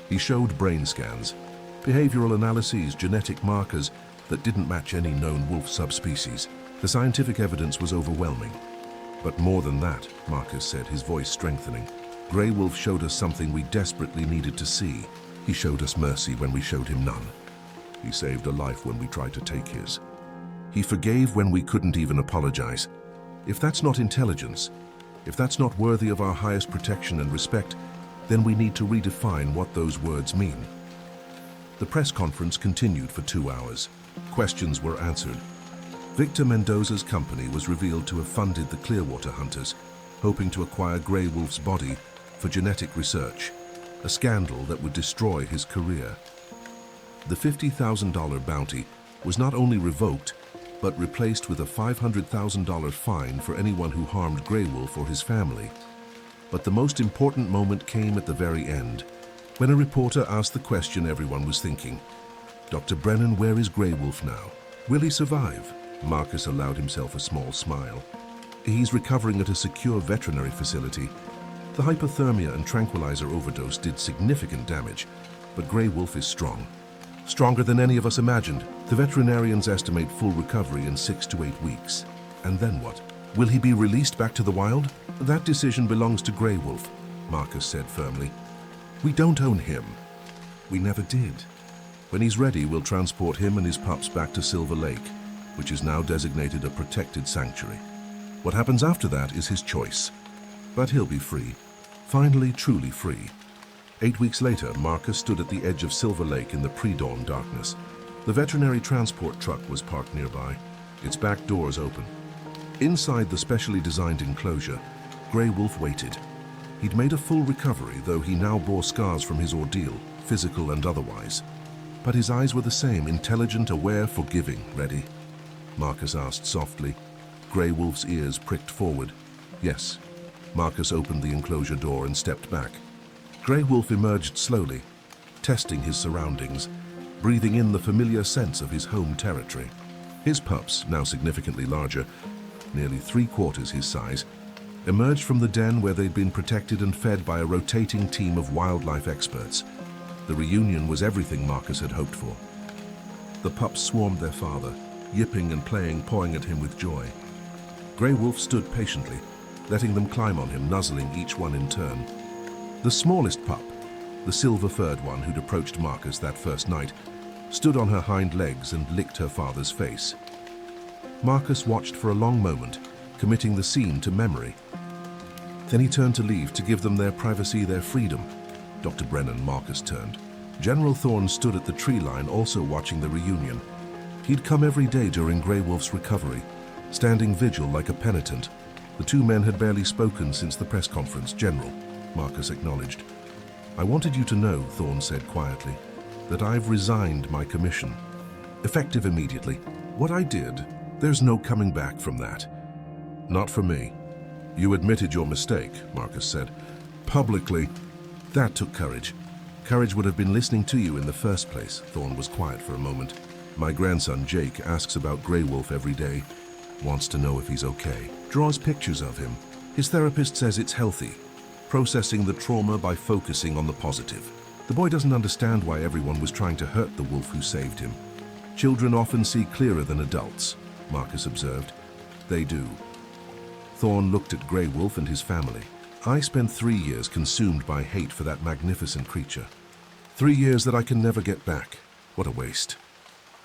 He showed brain scans, behavioral analyses, genetic markers that didn't match any known wolf subspecies. The scientific evidence was overwhelming. But more than that, Marcus said, his voice strengthening, Grey Wolf showed us something we desperately needed to see. He showed us mercy when we showed him none. He saved a life when we tried to take his. He forgave when we couldn't even apologize. If that's not intelligence, if that's not worthy of our highest protection and respect, then we need to redefine what those words mean. The press conference continued for 2 hours. Questions were answered. Victor Mendoza's company was revealed to have funded the Clearwater hunters, hoping to acquire Grey Wolf's body for genetic research, a scandal that would destroy his career. The $50,000 bounty was not only revoked, but replaced with a $500,000 fine for anyone who harmed Grey Wolf or his family. But the most important moment came at the very end, when a reporter asked the question everyone was thinking. Dr. Brennan, where is Grey Wolf now? Will he survive? Marcus allowed himself a small smile. He's recovering at a secure veterinary facility. The hypothermia and tranquilizer overdose did significant damage, but Grey Wolf is strong. Stronger than any of us imagined. The veterinarians estimate full recovery in 6 to 8 weeks. And then what? Will he be released back to the wild? That decision belongs to Grey Wolf, Marcus said firmly. We don't own him. We never did. When he's ready, we'll transport him and his pups back to Silver Lake, which is now designated a protected sanctuary. What happens after that is his choice. But he'll be free. Finally, truly free. 8 weeks later, Marcus stood at the edge of Silver Lake in the pre-dawn darkness. The veterinary transport truck was parked nearby, its back doors open. Inside the specially designed enclosure, Grey Wolf waited. He'd made a full recovery, though he now bore scars from his ordeal, physical and otherwise. But his eyes were the same, intelligent, aware, forgiving, ready. Marcus asked softly. Grey Wolf's ears pricked forward. Yes. Marcus opened the enclosure door and stepped back. Grey Wolf emerged slowly, testing his surroundings, breathing in the familiar sense of his home territory. His pups, now significantly larger, nearly 3/4 his size, emerged from the den where they'd been protected and fed by a rotating team of wildlife experts. The reunion was everything Marcus had hoped for. The pups swarmed their father, yipping and playing, pawing at him with joy. Grey Wolf stood patiently, letting them climb on him, nuzzling each one in turn. The smallest pup, the silver-furred one who'd approached Marcus that first night, stood on her hind legs and licked her father's face. Marcus watched for a long moment, committing the scene to memory. Then he turned to leave, to give them their privacy, their freedom. Dr. Brennan, Marcus turned. General Thorne stood at the tree line, also watching the reunion. He'd come every day during Grey Wolf's recovery, standing vigil like a penitent. The two men had barely spoken since the press conference. General, Marcus acknowledged. I wanted you to know, Thorne said quietly, that I've resigned my commission. Effective immediately. What I did, there's no coming back from that. Not for me. You admitted your mistake, Marcus said. Publicly. That took courage. Courage would have been listening to you in the first place. Thorne was quiet for a moment. My grandson, Jake, asks about Grey Wolf every day. Wants to know if he's okay. Draws pictures of him. His therapist says it's healthy. Processing the trauma by focusing on the positive. The boy doesn't understand why everyone was trying to hurt the wolf who saved him. Children often see clearer than adults, Marcus observed. They do. Thorne looked at Grey Wolf and his family. I spent 3 years consumed by hate for that magnificent creature. 3 years that I can never get back. What a waste.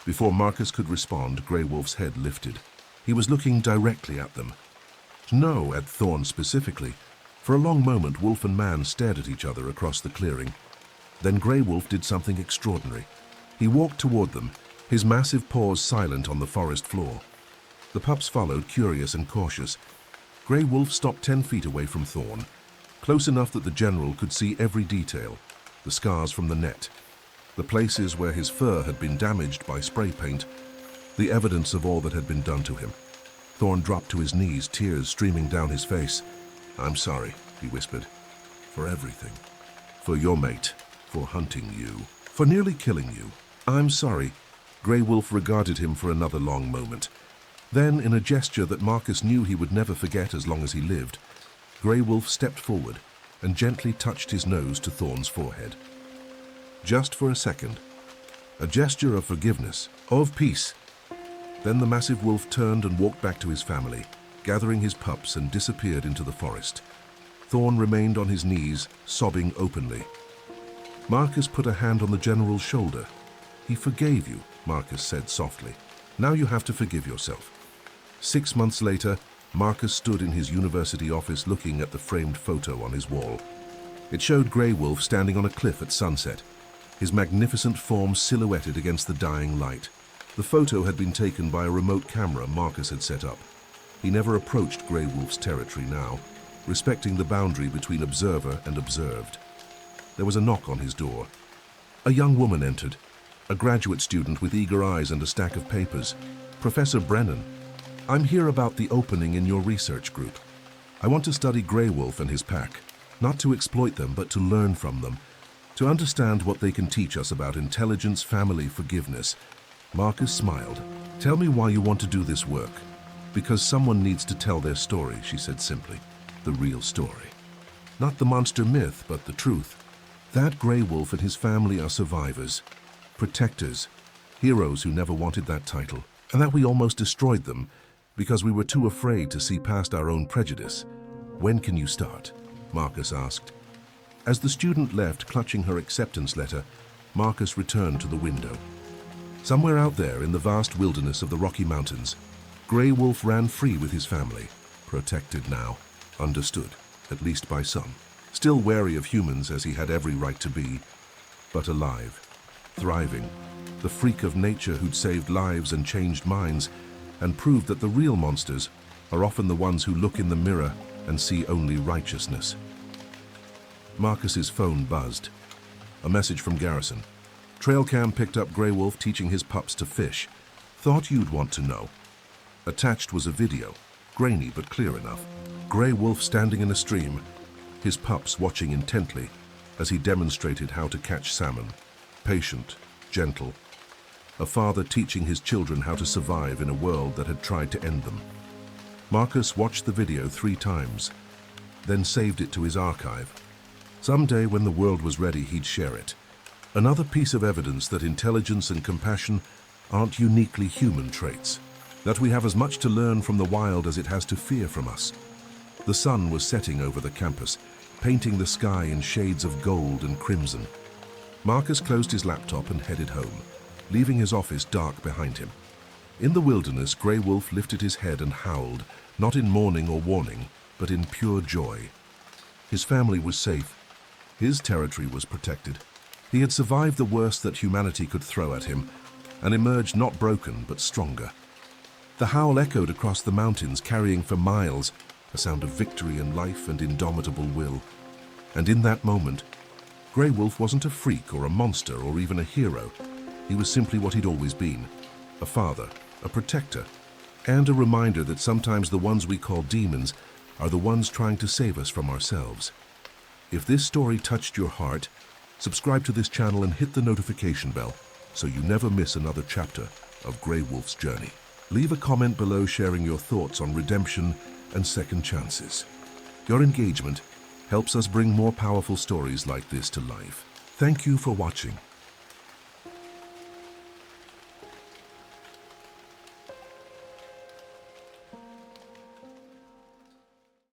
Before Marcus could respond, Grey Wolf's head lifted. He was looking directly at them. No, at Thorne specifically. For a long moment, wolf and man stared at each other across the clearing. Then Grey Wolf did something extraordinary. He walked toward them, his massive paws silent on the forest floor. The pups followed, curious and cautious. Grey Wolf stopped 10 feet away from Thorne, close enough that the general could see every detail, the scars from the net, the places where his fur had been damaged by spray paint, the evidence of all that had been done to him. Thorne dropped to his knees, tears streaming down his face. I'm sorry, he whispered, for everything. For your mate, for hunting you, for nearly killing you. I'm sorry. Grey Wolf regarded him for another long moment. Then, in a gesture that Marcus knew he would never forget as long as he lived, Grey Wolf stepped forward and gently touched his nose to Thorne's forehead. Just for a second. A gesture of forgiveness, of peace. Then the massive wolf turned and walked back to his family, gathering his pups, and disappeared into the forest. Thorne remained on his knees, sobbing openly. Marcus put a hand on the general's shoulder. He forgave you, Marcus said softly. Now you have to forgive yourself. 6 months later, Marcus stood in his university office looking at the framed photo on his wall. It showed Grey Wolf standing on a cliff at sunset, his magnificent form silhouetted against the dying light. The photo had been taken by a remote camera Marcus had set up. He never approached Grey Wolf's territory now, respecting the boundary between observer and observed. There was a knock on his door. A young woman entered, a graduate student with eager eyes and a stack of papers. Professor Brennan, I'm here about the opening in your research group. I want to study Grey Wolf and his pack, not to exploit them, but to learn from them, to understand what they can teach us about intelligence, family, forgiveness. Marcus smiled. Tell me why you want to do this work. Because someone needs to tell their story, she said simply. The real story. Not the monster myth, but the truth. That Grey Wolf and his family are survivors, protectors, heroes who never wanted that title, and that we almost destroyed them because we were too afraid to see past our own prejudice. When can you start? Marcus asked. As the student left, clutching her acceptance letter, Marcus returned to the window. Somewhere out there in the vast wilderness of the Rocky Mountains, Grey Wolf ran free with his family, protected now, understood, at least by some, still wary of humans as he had every right to be, but alive, thriving, the freak of nature who'd saved lives and changed minds, and proved that the real monsters are often the ones who look in the mirror and see only righteousness. Marcus's phone buzzed. A message from Garrison. Trailcam picked up Grey Wolf teaching his pups to fish. Thought you'd want to know. Attached was a video, grainy but clear enough. Grey Wolf standing in a stream, his pups watching intently as he demonstrated how to catch salmon. Patient, gentle. A father teaching his children how to survive in a world that had tried to end them. Marcus watched the video 3 times, then saved it to his archive. Someday when the world was ready, he'd share it. Another piece of evidence that intelligence and compassion aren't uniquely human traits, that we have as much to learn from the wild as it has to fear from us. The sun was setting over the campus. painting the sky in shades of gold and crimson. Marcus closed his laptop and headed home, leaving his office dark behind him. In the wilderness, Grey Wolf lifted his head and howled, not in mourning or warning, but in pure joy. His family was safe. His territory was protected. He had survived the worst that humanity could throw at him and emerged not broken but stronger. The howl echoed across the mountains, carrying for miles a sound of victory and life and indomitable will. And in that moment, Grey Wolf wasn't a freak or a monster or even a hero. He was simply what he'd always been: a father, a protector, and a reminder that sometimes the ones we call demons are the ones trying to save us from ourselves. If this story touched your heart, subscribe to this channel and hit the notification bell so you never miss another chapter of Grey Wolf's journey. Leave a comment below sharing your thoughts on redemption and second chances. Your engagement helps us bring more powerful stories like this to life. Thank you for watching.